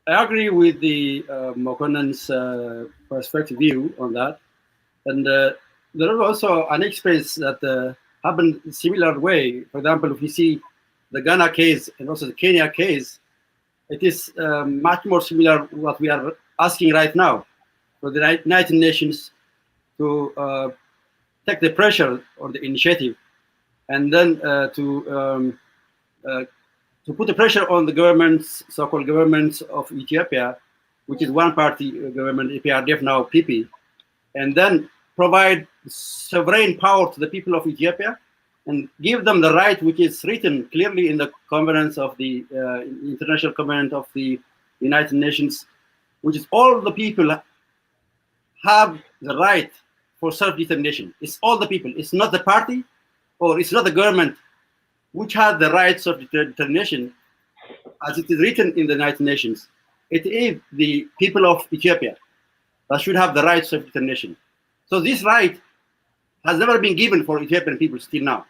agree with the Mokonan's perspective view on that. And there is also an experience that happened similar way. For example, if you see the Ghana case and also the Kenya case, it is much more similar to what we are asking right now for the United Nations to take the pressure or the initiative, and then to put the pressure on the governments, so-called governments of Ethiopia, which is one-party government, EPRDF now PP, and then provide sovereign power to the people of Ethiopia and give them the right, which is written clearly in the Covenants of the International Covenant of the United Nations, which is all the people have the right for self-determination. It's all the people. It's not the party or it's not the government which has the rights of determination as it is written in the United Nations. It is the people of Ethiopia that should have the rights of determination. So this right has never been given for Ethiopian people still now,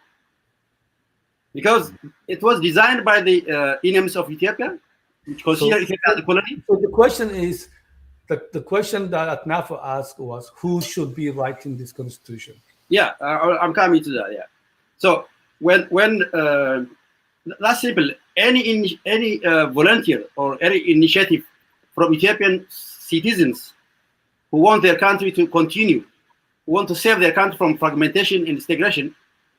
because it was designed by the enemies of Ethiopia, which consider Ethiopia a colony. So the question is, the question that Atnafo asked was, who should be writing this constitution? Yeah, I'm coming to that. Yeah. So when that's simple. Any volunteer or any initiative from Ethiopian citizens who want their country to continue, who want to save their country from fragmentation and disintegration,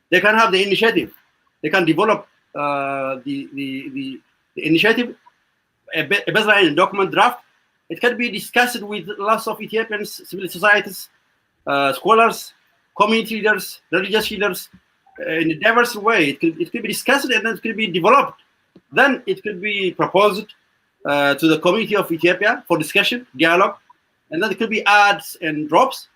they can have the initiative. They can develop the initiative, a baseline document draft. It can be discussed with lots of Ethiopian civil societies, scholars, community leaders, religious leaders, in a diverse way. It could be discussed and then it could be developed. Then it could be proposed to the community of Ethiopia for discussion, dialogue, and then it could be adds and drops.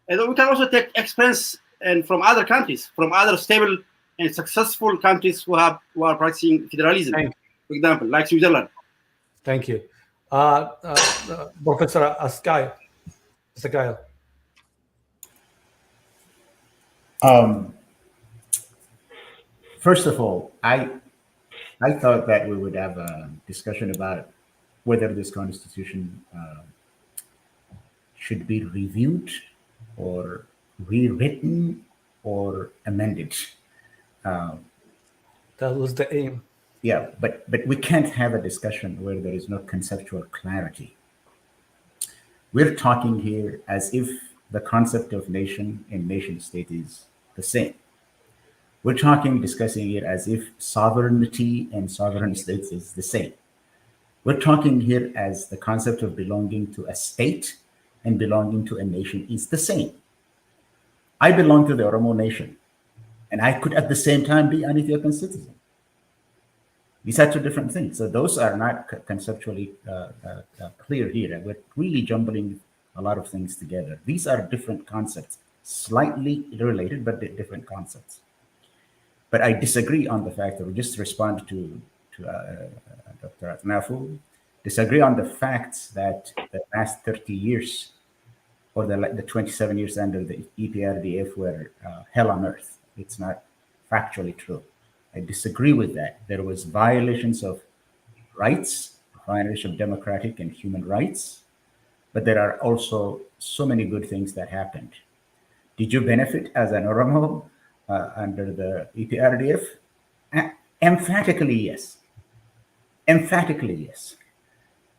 And then we can also take experience and from other countries, from other stable and successful countries who are practicing federalism, for example, like Switzerland. Thank you. Professor Tsegaye. First of all, I thought that we would have a discussion about whether this constitution should be reviewed or rewritten or amended. That was the aim. Yeah, but we can't have a discussion where there is no conceptual clarity. We're talking here as if the concept of nation and nation state is the same. We're discussing it as if sovereignty and sovereign states is the same. We're talking here as the concept of belonging to a state and belonging to a nation is the same. I belong to the Oromo nation, and I could at the same time be an Ethiopian citizen. These are two different things. So those are not conceptually clear here. We're really jumbling a lot of things together. These are different concepts, slightly related, but different concepts. But I disagree on the fact that we just respond to Dr. Atnafo, disagree on the facts that the last 30 years or the 27 years under the EPRDF were hell on earth. It's not factually true. I disagree with that. There was violations of rights, violation of democratic and human rights, but there are also so many good things that happened. Did you benefit as an Oromo under the EPRDF? Emphatically, yes. Emphatically, yes.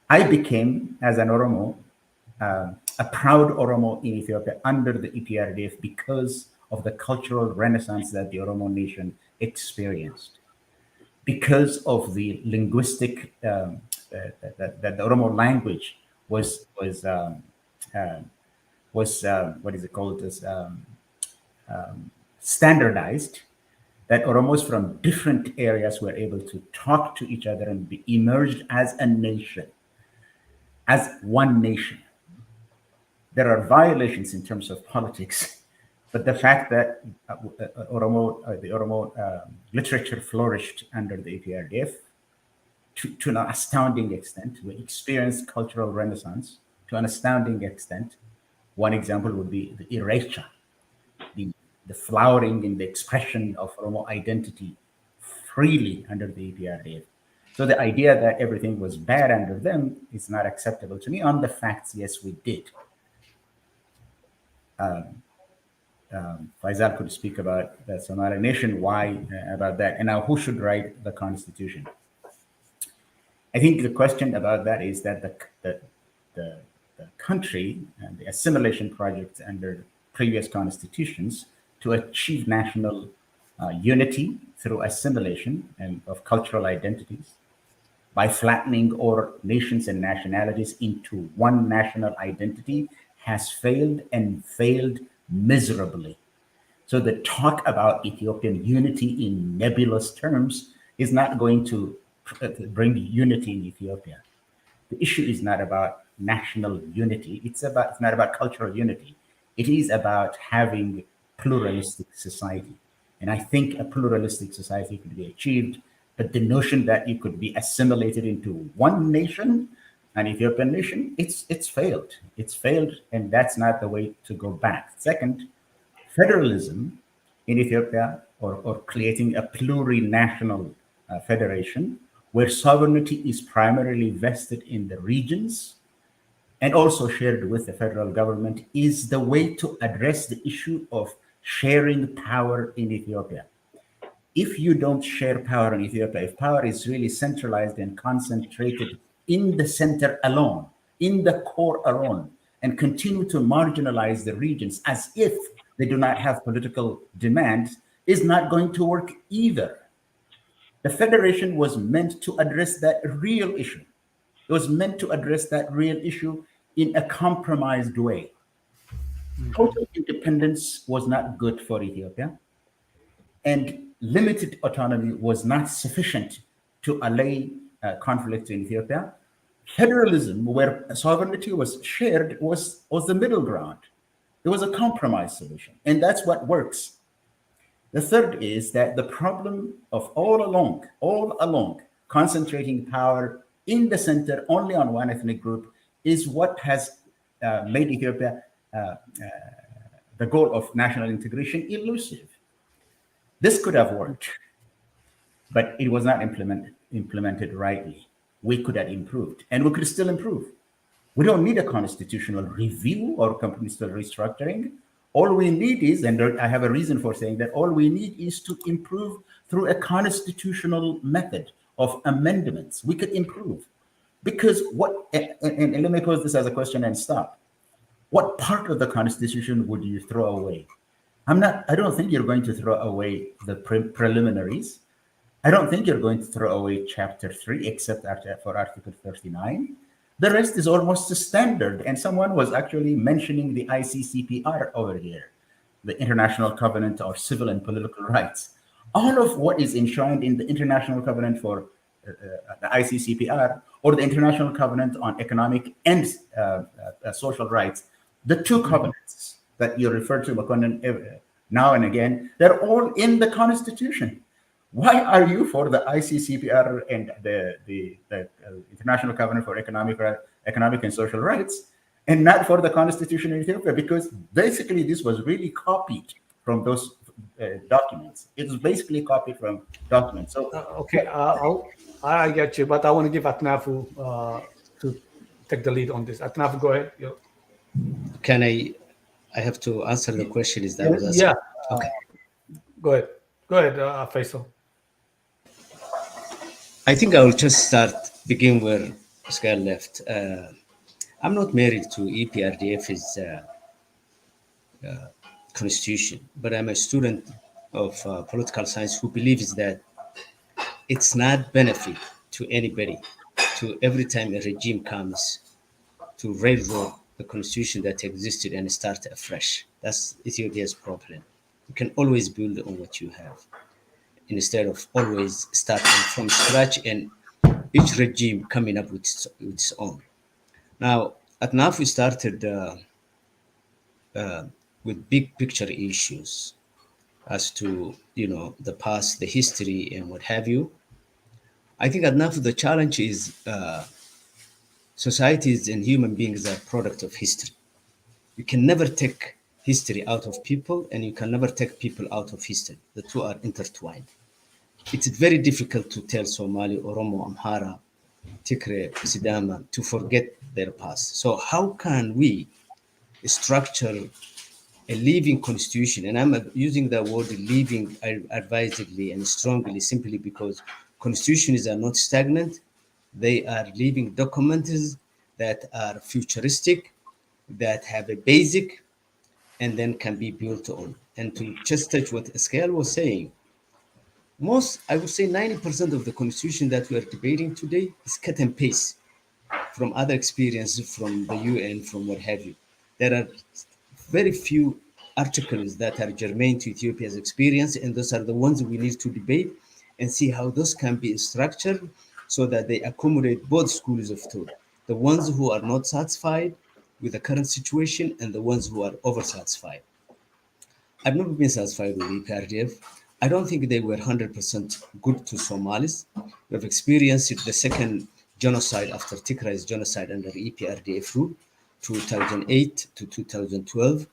I became, as an Oromo, a proud Oromo in Ethiopia under the EPRDF because of the cultural renaissance that the Oromo nation experienced, because of the linguistic that the Oromo language was what is it called, standardized, that Oromos from different areas were able to talk to each other and be emerged as a nation, as one nation. There are violations in terms of politics, But the fact that the Oromo literature flourished under the EPRDF to an astounding extent, we experienced cultural renaissance to an astounding extent. One example would be the Irrecha, the flowering in the expression of Oromo identity freely under the EPRDF. So the idea that everything was bad under them is not acceptable to me. On the facts, yes, we did. Faysal could speak about the Somali nation, why about that, and now who should write the constitution. I think the question about that is that the country and the assimilation projects under previous constitutions to achieve national unity through assimilation and of cultural identities by flattening all nations and nationalities into one national identity has failed and failed miserably. So the talk about Ethiopian unity in nebulous terms is not going to bring unity in Ethiopia. The issue is not about national unity. It's not about cultural unity. It is about having pluralistic society. And I think a pluralistic society could be achieved, but the notion that you could be assimilated into one nation, an Ethiopian nation, it's failed. It's failed, and that's not the way to go back. Second, federalism in Ethiopia, or creating a plurinational federation where sovereignty is primarily vested in the regions and also shared with the federal government, is the way to address the issue of sharing power in Ethiopia. If you don't share power in Ethiopia, if power is really centralized and concentrated in the center alone, in the core alone, and continue to marginalize the regions as if they do not have political demands, is not going to work either. The federation was meant to address that real issue. It was meant to address that real issue in a compromised way. Total independence was not good for Ethiopia, and limited autonomy was not sufficient to allay conflict in Ethiopia. Federalism, where sovereignty was shared, was the middle ground. It was a compromise solution, and that's what works. The third is that the problem of all along, concentrating power in the center only on one ethnic group is what has made Ethiopia the goal of national integration elusive. This could have worked, but it was not implemented rightly. We could have improved, and we could still improve. We don't need a constitutional review or constitutional restructuring. All we need is, and I have a reason for saying that, all we need is to improve through a constitutional method of amendments. We could improve. Because and let me pose this as a question and stop. What part of the Constitution would you throw away? I don't think you're going to throw away the preliminaries. I don't think you're going to throw away Chapter 3, except for Article 39. The rest is almost standard. And someone was actually mentioning the ICCPR over here, the International Covenant of Civil and Political Rights. All of what is enshrined in the International Covenant for the ICCPR, or the International Covenant on Economic and Social Rights, the two covenants that you refer to, Makonnen, now and again, they're all in the Constitution. Why are you for the ICCPR and the International Covenant for Economic and Social Rights, and not for the Constitution in Ethiopia? Because basically this was really copied from those documents. It was basically copied from documents. So okay, I get you, but I want to give Atnafu to take the lead on this. Atnafu, go ahead. Can I have to answer the question? Is that what that's yeah? Okay. Go ahead, Faysal. I think I will just begin where Oscar left. I'm not married to EPRDF's constitution, but I'm a student of political science who believes that it's not benefit to anybody to every time a regime comes to railroad the constitution that existed and start afresh. That's Ethiopia's problem. You can always build on what you have instead of always starting from scratch and each regime coming up with its own. Now, at NAF, we started with big picture issues as to, the past, the history, and what have you. I think enough of the challenge is societies and human beings are product of history. You can never take history out of people, and you can never take people out of history. The two are intertwined. It's very difficult to tell Somali, Oromo, Amhara, Tigray, Sidama to forget their past. So how can we structure a living constitution? And I'm using the word living advisedly and strongly, simply because constitutions are not stagnant. They are living documents that are futuristic, that have a basic, and then can be built on. And to just touch what Ezekiel was saying, I would say 90% of the constitution that we are debating today is cut and paste from other experiences from the UN, from what have you. There are very few articles that are germane to Ethiopia's experience, and those are the ones we need to debate and see how those can be structured so that they accommodate both schools of thought. The ones who are not satisfied with the current situation and the ones who are oversatisfied. I've never been satisfied with EPRDF. I don't think they were 100% good to Somalis. We've experienced the second genocide after Tigray's genocide under EPRDF rule, 2008 to 2012.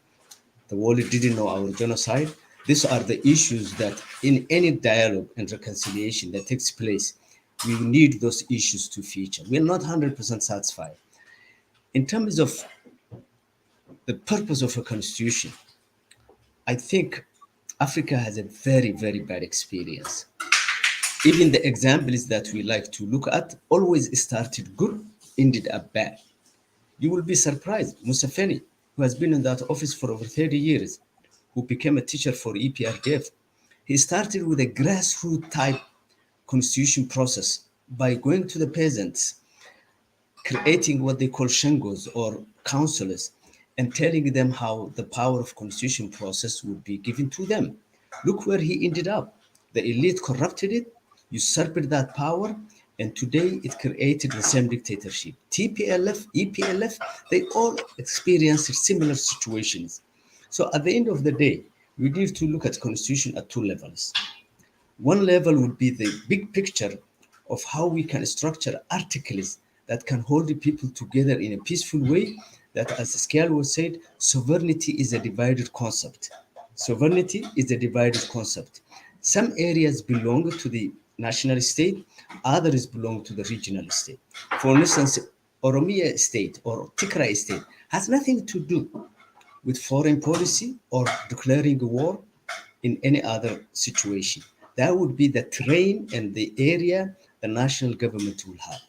The world didn't know our genocide. These are the issues that in any dialogue and reconciliation that takes place, we need those issues to feature. We're not 100% satisfied. In terms of the purpose of a constitution, I think Africa has a very, very bad experience. Even the examples that we like to look at always started good, ended up bad. You will be surprised. Museveni, who has been in that office for over 30 years, who became a teacher for EPRDF, he started with a grassroots type constitution process by going to the peasants, creating what they call shengos or councillors, and telling them how the power of constitution process would be given to them. Look where he ended up. The elite corrupted it, usurped that power, and today it created the same dictatorship. TPLF, EPLF, they all experienced similar situations. So at the end of the day, we need to look at constitution at two levels. One level would be the big picture of how we can structure articles that can hold the people together in a peaceful way, that, as Ezekiel was said, sovereignty is a divided concept. Sovereignty is a divided concept. Some areas belong to the national state, others belong to the regional state. For instance, Oromia state or Tigray state has nothing to do with foreign policy or declaring a war in any other situation. That would be the terrain and the area the national government will have.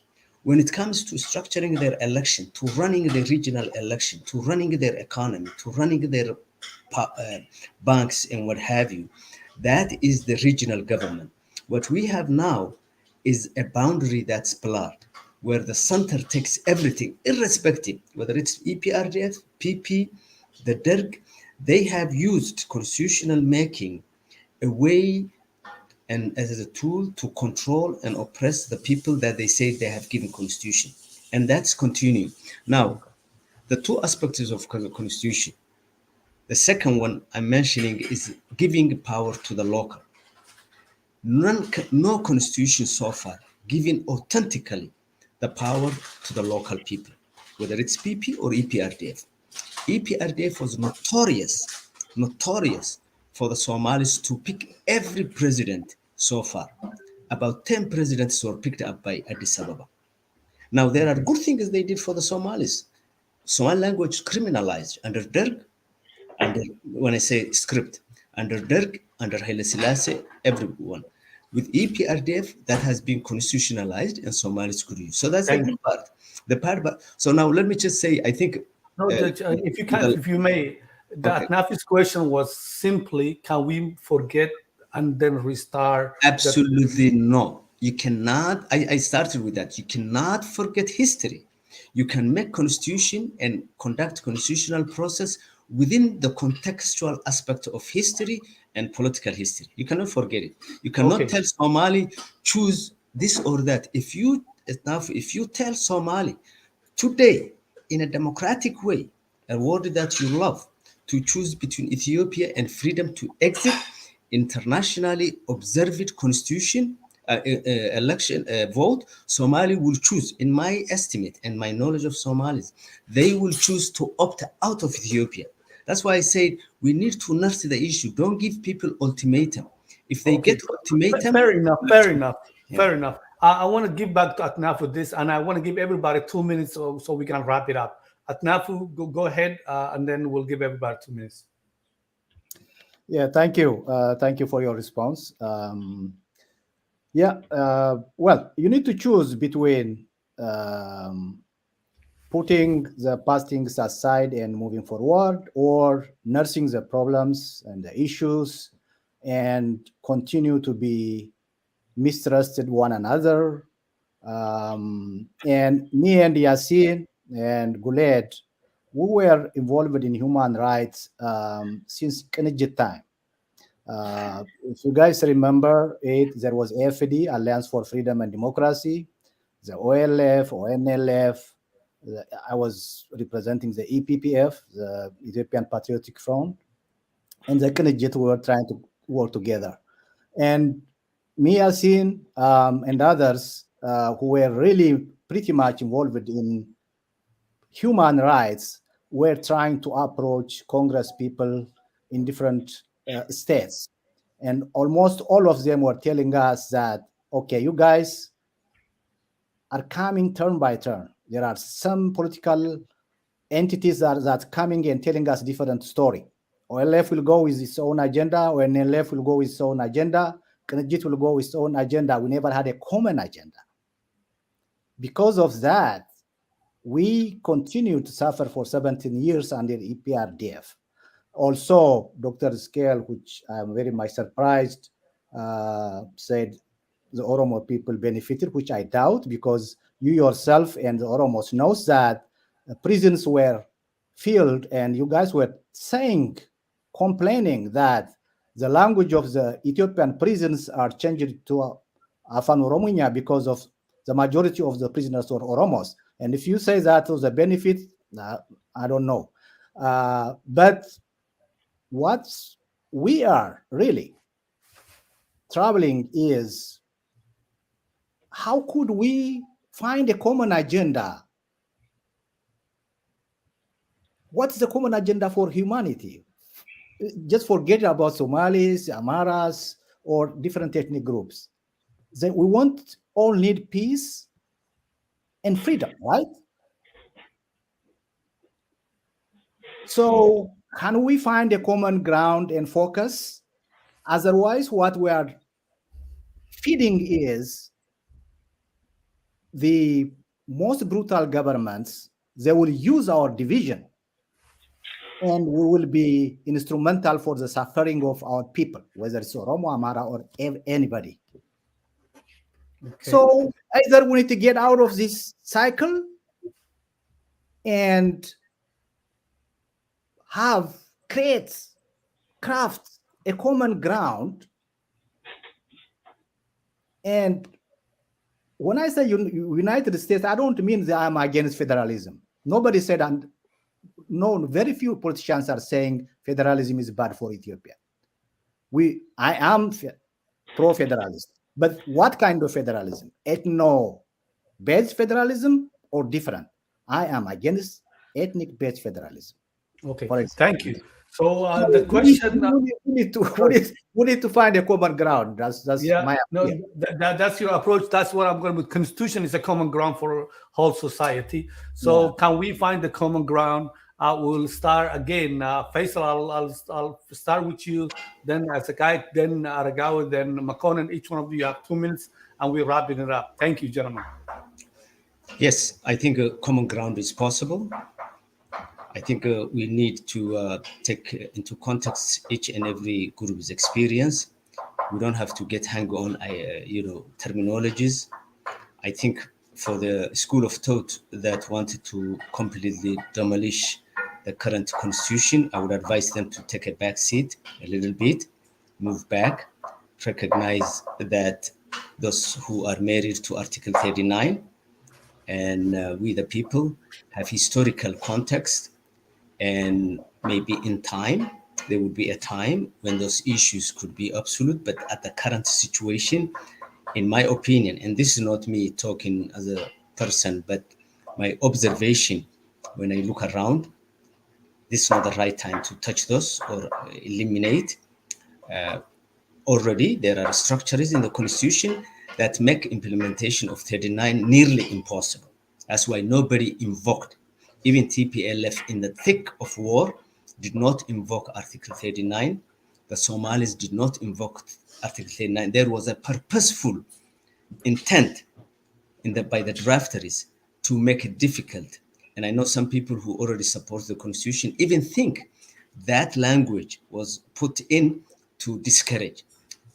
When it comes to structuring their election, to running the regional election, to running their economy, to running their banks and what have you, that is the regional government. What we have now is a boundary that's blurred, where the center takes everything, irrespective, whether it's EPRDF, PP, the DERG, they have used constitutional making a way and as a tool to control and oppress the people that they say they have given constitution. And that's continuing. Now, the two aspects of constitution. The second one I'm mentioning is giving power to the local. No constitution so far giving authentically the power to the local people, whether it's PP or EPRDF. EPRDF was notorious for the Somalis to pick every president so far. About 10 presidents were picked up by Addis Ababa. Now, there are good things they did for the Somalis. Somali language criminalized under Derg, when I say script, under Derg, under Haile Selassie, everyone. With EPRDF, that has been constitutionalized and Somalis could use. So that's the good part. So now let me just say, I think... No, if you may, Nafi's question was simply, can we forget and then restart? Absolutely no. You cannot. I started with that. You cannot forget history. You can make constitution and conduct constitutional process within the contextual aspect of history and political history. You cannot forget it. You cannot tell Somali, choose this or that. If you tell Somali today in a democratic way, a word that you love, to choose between Ethiopia and freedom to exit internationally observed constitution election vote, Somali will choose, in my estimate and my knowledge of Somalis, they will choose to opt out of Ethiopia. That's why I said we need to nurse the issue. Don't give people ultimatum. If they get ultimatum, fair enough. Yeah. Fair enough. I want to give back to Atnafu for this, and I want to give everybody 2 minutes so we can wrap it up. Atnafu, go ahead, and then we'll give everybody 2 minutes. Yeah, thank you. Thank you for your response. Well, you need to choose between putting the past things aside and moving forward, or nursing the problems and the issues and continue to be mistrusted one another. And me and Yasin and Guled, we were involved in human rights since Kennedy time. If you guys remember it, there was AFD, Alliance for Freedom and Democracy, the OLF, ONLF. I was representing the EPPF, the Ethiopian Patriotic Front, and the Kennedy were trying to work together. And me, Yasin, and others who were really pretty much involved in human rights were trying to approach Congress people in different states. And almost all of them were telling us that, okay, you guys are coming turn by turn. There are some political entities that are coming and telling us different story. OLF will go with its own agenda, ONLF will go with its own agenda, Kennedy will go with its own agenda. We never had a common agenda. Because of that, we continued to suffer for 17 years under EPRDF. Also, Dr. Scale, which I'm very much surprised, said the Oromo people benefited, which I doubt, because you yourself and the Oromos knows that prisons were filled, and you guys were complaining that the language of the Ethiopian prisons are changed to Afan Oromonya because of the majority of the prisoners are Oromos. And if you say that was a benefit, I don't know. But what we are really troubling is, how could we find a common agenda? What's the common agenda for humanity? Just forget about Somalis, Amaras, or different ethnic groups. We all need peace and freedom, right? So can we find a common ground and focus? Otherwise, what we are feeding is the most brutal governments. They will use our division, and we will be instrumental for the suffering of our people, whether it's Oromo, Amara, or anybody. Okay. So either we need to get out of this cycle and craft a common ground. And when I say United States, I don't mean that I'm against federalism. Nobody said, and no, very few politicians are saying federalism is bad for Ethiopia. I am pro-federalist. But what kind of federalism? Ethno-based federalism or different? I am against ethnic-based federalism. Okay, thank you. So the question we need to find a common ground. That's that's your approach. That's what I'm going to. Constitution is a common ground for whole society. So can we find the common ground? We'll start again. Faysal, I'll start with you. Then Tsegaye, then Aregawi, then Makonnen. Each one of you have 2 minutes, and we're wrapping it up. Thank you, gentlemen. Yes, I think a common ground is possible. I think we need to take into context each and every group's experience. We don't have to get hung on, terminologies. I think for the school of thought that wanted to completely demolish the current constitution, I would advise them to take a back seat a little bit, move back, recognize that those who are married to Article 39 and we the people have historical context and maybe in time, there would be a time when those issues could be absolute, but at the current situation, in my opinion, and this is not me talking as a person, but my observation when I look around, this is not the right time to touch those or eliminate. Already there are structures in the constitution that make implementation of 39 nearly impossible. That's why nobody invoked, even TPLF in the thick of war did not invoke Article 39. The Somalis did not invoke Article 39. There was a purposeful intent by the drafters to make it difficult. And I know some people who already support the constitution even think that language was put in to discourage.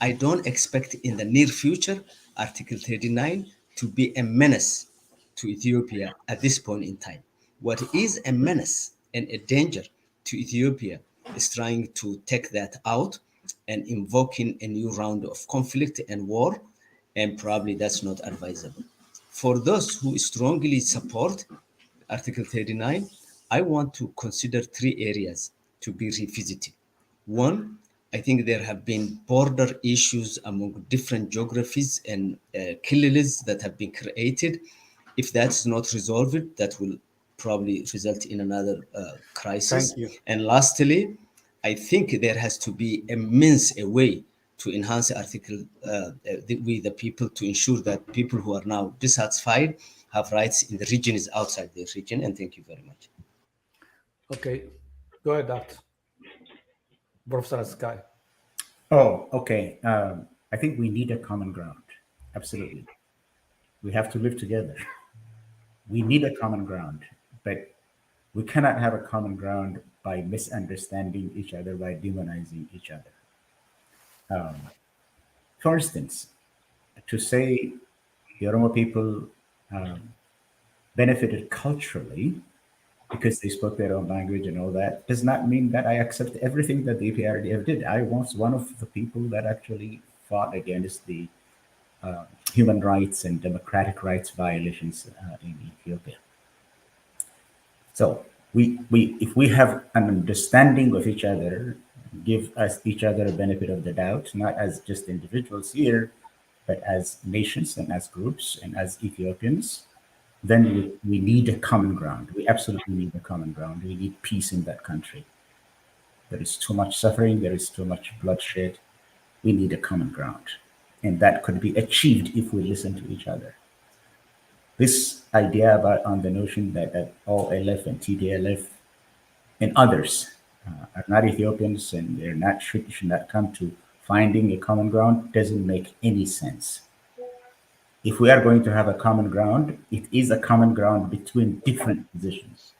I don't expect in the near future Article 39 to be a menace to Ethiopia at this point in time. What is a menace and a danger to Ethiopia is trying to take that out and invoking a new round of conflict and war, and probably that's not advisable. For those who strongly support Article 39, I want to consider 3 areas to be revisited. One, I think there have been border issues among different geographies and killings that have been created. If that's not resolved, that will probably result in another crisis. Thank you. And lastly, I think there has to be a way to enhance Article with the people to ensure that people who are now dissatisfied have rights in the regions outside their region. And thank you very much. Okay, go ahead, Dr. Professor Sky. Oh, okay. I think we need a common ground. Absolutely. We have to live together. We need a common ground, but we cannot have a common ground by misunderstanding each other, by demonizing each other. For instance, to say the Oromo people benefited culturally because they spoke their own language and all that does not mean that I accept everything that the EPRDF did. I was one of the people that actually fought against the human rights and democratic rights violations in Ethiopia. So if we have an understanding of each other, give us each other a benefit of the doubt, not as just individuals here, but as nations and as groups and as Ethiopians, then we need a common ground. We absolutely need a common ground. We need peace in that country. There is too much suffering. There is too much bloodshed. We need a common ground. And that could be achieved if we listen to each other. This idea on the notion that OLF and TPLF and others are not Ethiopians and should not come to finding a common ground doesn't make any sense. If we are going to have a common ground, it is a common ground between different positions.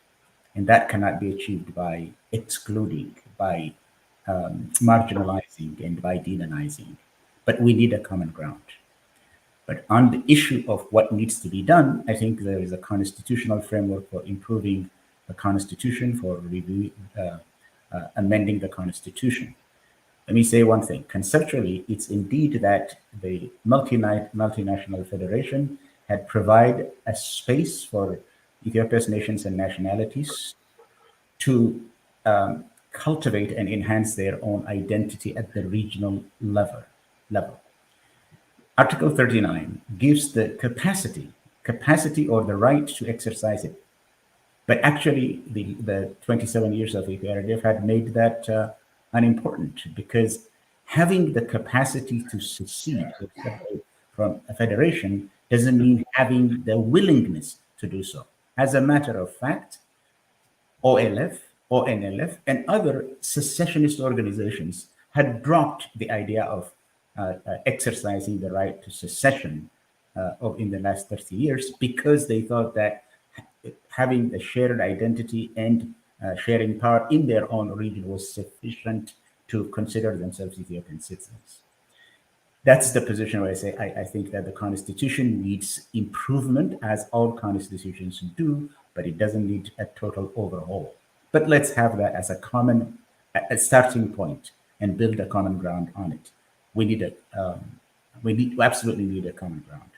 And that cannot be achieved by excluding, by marginalizing, and by demonizing. But we need a common ground. But on the issue of what needs to be done, I think there is a constitutional framework for improving the Constitution, for amending the Constitution. Let me say one thing. Conceptually, it's indeed that the multinational federation had provided a space for Ethiopia's nations and nationalities to cultivate and enhance their own identity at the regional level. Article 39 gives the capacity or the right to exercise it. But actually, the 27 years of EPRDF had made that unimportant, because having the capacity to secede from a federation doesn't mean having the willingness to do so. As a matter of fact, OLF, ONLF, and other secessionist organizations had dropped the idea of exercising the right to secession in the last 30 years, because they thought that having a shared identity and sharing power in their own region was sufficient to consider themselves Ethiopian citizens. That's the position where I say I think that the Constitution needs improvement, as all constitutions do, but it doesn't need a total overhaul. But let's have that as a starting point and build a common ground on it. We absolutely need a common ground.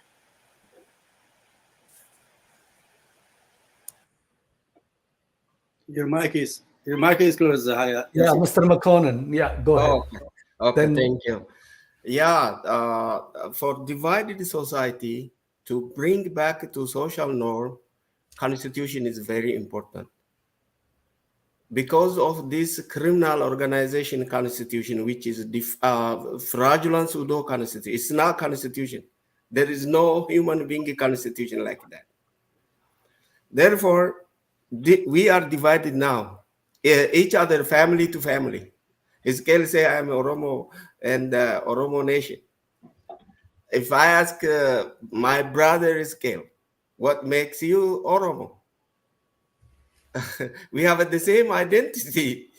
Your mic is Your mic is closed. Yeah, Mr. McConan. Yeah, go ahead. Okay, Then- thank you. Yeah, for divided society to bring back to social norm, constitution is very important. Because of this criminal organization constitution, which is fraudulent pseudo constitution, it's not constitution. There is no human being constitution like that. Therefore, we are divided now, each other family to family. Ezekiel say I'm Oromo and Oromo nation. If I ask my brother Ezekiel, what makes you Oromo? We have the same identity.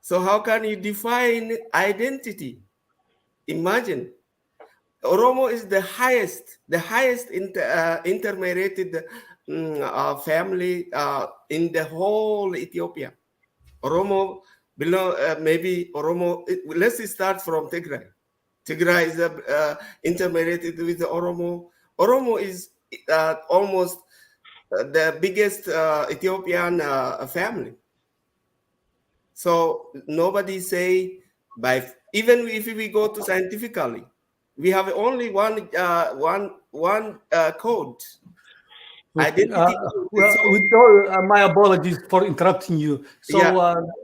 So how can you define identity? Imagine, Oromo is the highest intermarried family in the whole Ethiopia. Oromo below, maybe Oromo. Let's start from Tigray. Tigray is intermarried with the Oromo. Oromo is almost the biggest Ethiopian family. So nobody say even if we go to scientifically, we have only one code. Identity. My apologies for interrupting you. So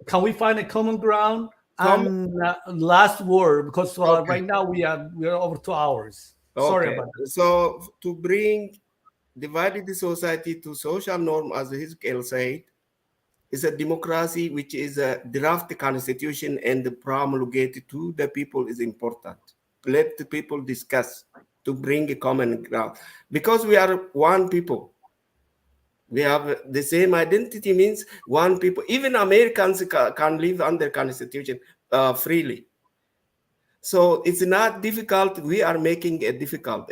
can we find a common ground? And last word, because right now we are over 2 hours. Sorry about that. So to bring divided society to social norm, as Ezekiel said, is a democracy which is a draft constitution and promulgated to the people is important. Let the people discuss to bring a common ground. Because we are one people. We have the same identity, means one people. Even Americans can live under constitution freely. So it's not difficult. We are making it difficult.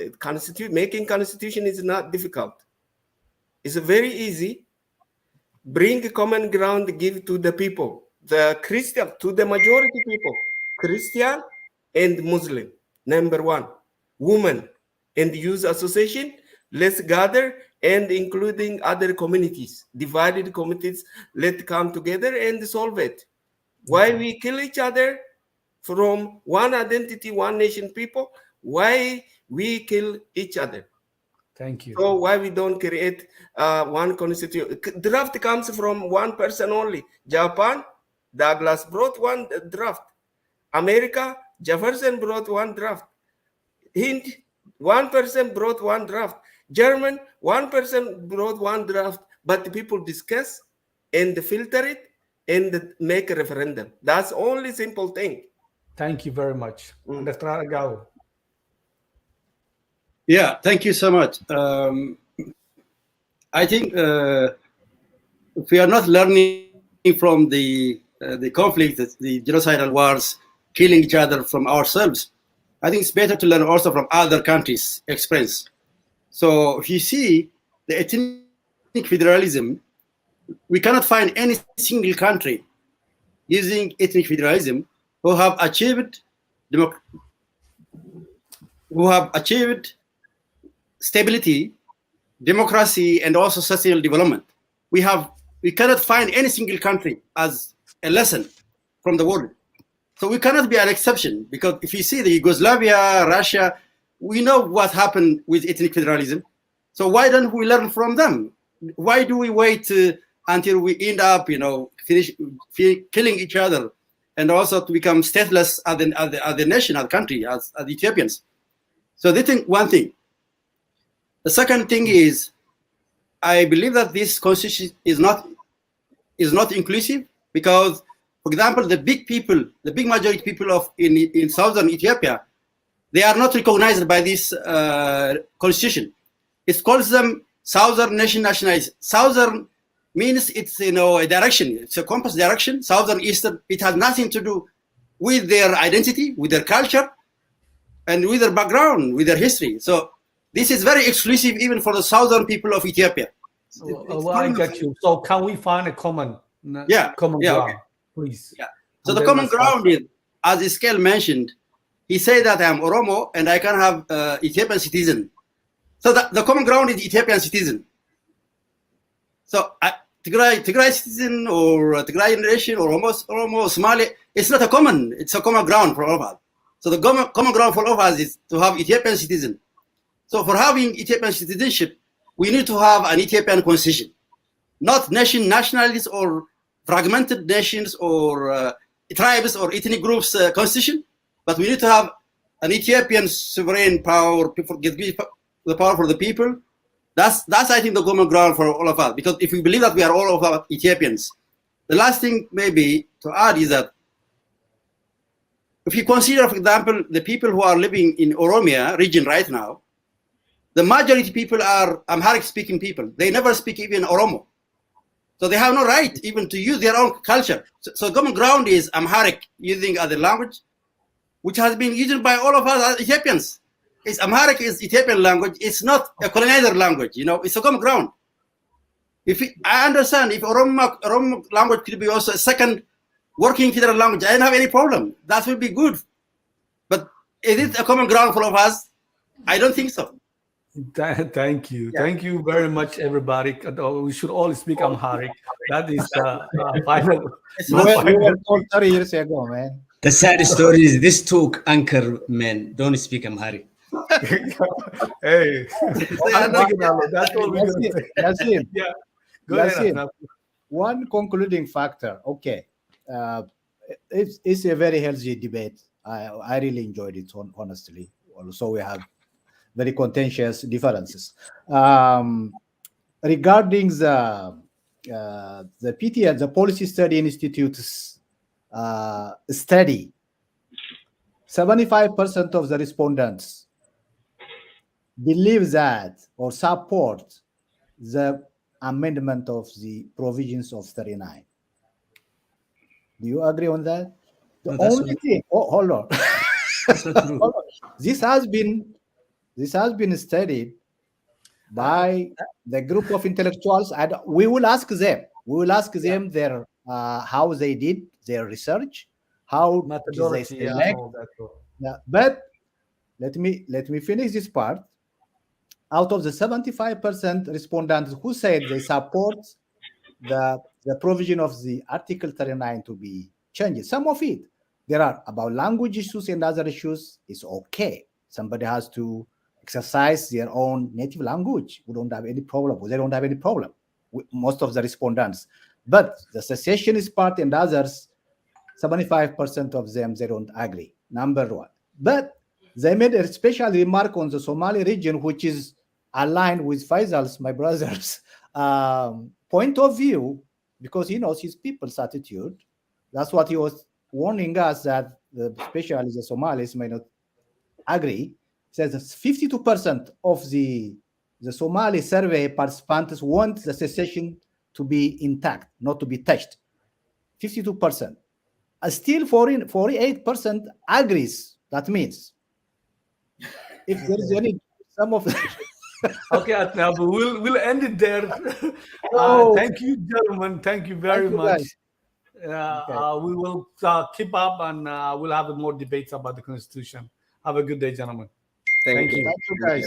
Making constitution is not difficult. It's very easy. Bring a common ground, give to the people, the Christian, to the majority people, Christian and Muslim. Number one, women and youth association. Let's gather, and including other communities, divided communities, let's come together and solve it. Why we kill each other from one identity, one nation people? Why we kill each other? Thank you. So why we don't create one constitution? Draft comes from one person only. Japan, Douglas brought one draft. America, Jefferson brought one draft. Hind, one person brought one draft. German, one person brought one draft. But the people discuss and filter it and make a referendum. That's only simple thing. Thank you very much. Dr. Aregawi. Yeah, thank you so much. I think if we are not learning from the conflict, the genocidal wars, killing each other from ourselves, I think it's better to learn also from other countries' experience. So if you see the ethnic federalism, we cannot find any single country using ethnic federalism who have achieved stability, democracy, and also social development. We cannot find any single country as a lesson from the world. So we cannot be an exception, because if you see the Yugoslavia, Russia, we know what happened with ethnic federalism. So why don't we learn from them? Why do we wait until we end up, finish killing each other, and also to become stateless as a nation, as a country, as Ethiopians? So they think one thing. The second thing is, I believe that this constitution is not inclusive, because, for example, the big majority people in southern Ethiopia, they are not recognized by this constitution. It calls them southern nation nationalized. Southern means it's a direction. It's a compass direction. Southern, eastern. It has nothing to do with their identity, with their culture, and with their background, with their history. So this is very exclusive even for the southern people of Ethiopia. Well, I get you. So can we find a common ground, okay. please? Yeah. So the common ground is, as Ezekiel mentioned, he said that I'm Oromo and I can have Ethiopian citizen. So the common ground is Ethiopian citizen. So Tigray citizen or Tigray nation or Oromo Somali, it's not a common. It's a common ground for all of us. So the common ground for all of us is to have Ethiopian citizen. So for having Ethiopian citizenship, we need to have an Ethiopian constitution, not nationalities or fragmented nations or tribes or ethnic groups constitution, but we need to have an Ethiopian sovereign power. People give the power for the people. That's I think the common ground for all of us. Because if we believe that we are all of us Ethiopians, the last thing maybe to add is that if you consider, for example, the people who are living in Oromia region right now, the majority people are Amharic speaking people. They never speak even Oromo. So they have no right even to use their own culture. So common ground is Amharic using other language, which has been used by all of us as Ethiopians. Amharic is Ethiopian language. It's not a colonizer language. It's a common ground. I understand if Oromo language could be also a second working federal language, I don't have any problem. That would be good. But is it a common ground for all of us? I don't think so. Thank you. Yeah. Thank you very much, everybody. We should all speak Amharic. That is final. We were told 30 years ago, man. The sad story is this two anchor men don't speak Amharic. Hey, that's what we're going to say. Yasin, Yeah, go ahead. Yasin, one concluding factor. Okay, it's a very healthy debate. I really enjoyed it, honestly. Also, we have very contentious differences regarding the PTL, the Policy Study Institute's study. 75% of the respondents believe that or support the amendment of the provisions of 39. Do you agree on that? The only thing. Oh, hold on. Hold on. This has been studied by the group of intellectuals, and we will ask them. We will ask them their how they did their research, how they select. Yeah, but let me finish this part. Out of the 75% respondents who said they support the provision of the Article 39 to be changed, some of it, there are about language issues and other issues, it's okay. Somebody has to exercise their own native language. We don't have any problem. They don't have any problem with most of the respondents. But the secessionist part and others, 75% of them, they don't agree, number one. But they made a special remark on the Somali region, which is aligned with Faysal's, my brother's, point of view, because he knows his people's attitude. That's what he was warning us, that especially the Somalis may not agree. He says 52% of the Somali survey participants want the secession to be intact, not to be touched. 52%. Still 48% agrees. That means if there is any, some of Okay, Atnabu, we'll end it there. Thank you, gentlemen. Thank you very much. We will keep up, and we'll have more debates about the Constitution. Have a good day, gentlemen. Thank you. Thank you, guys.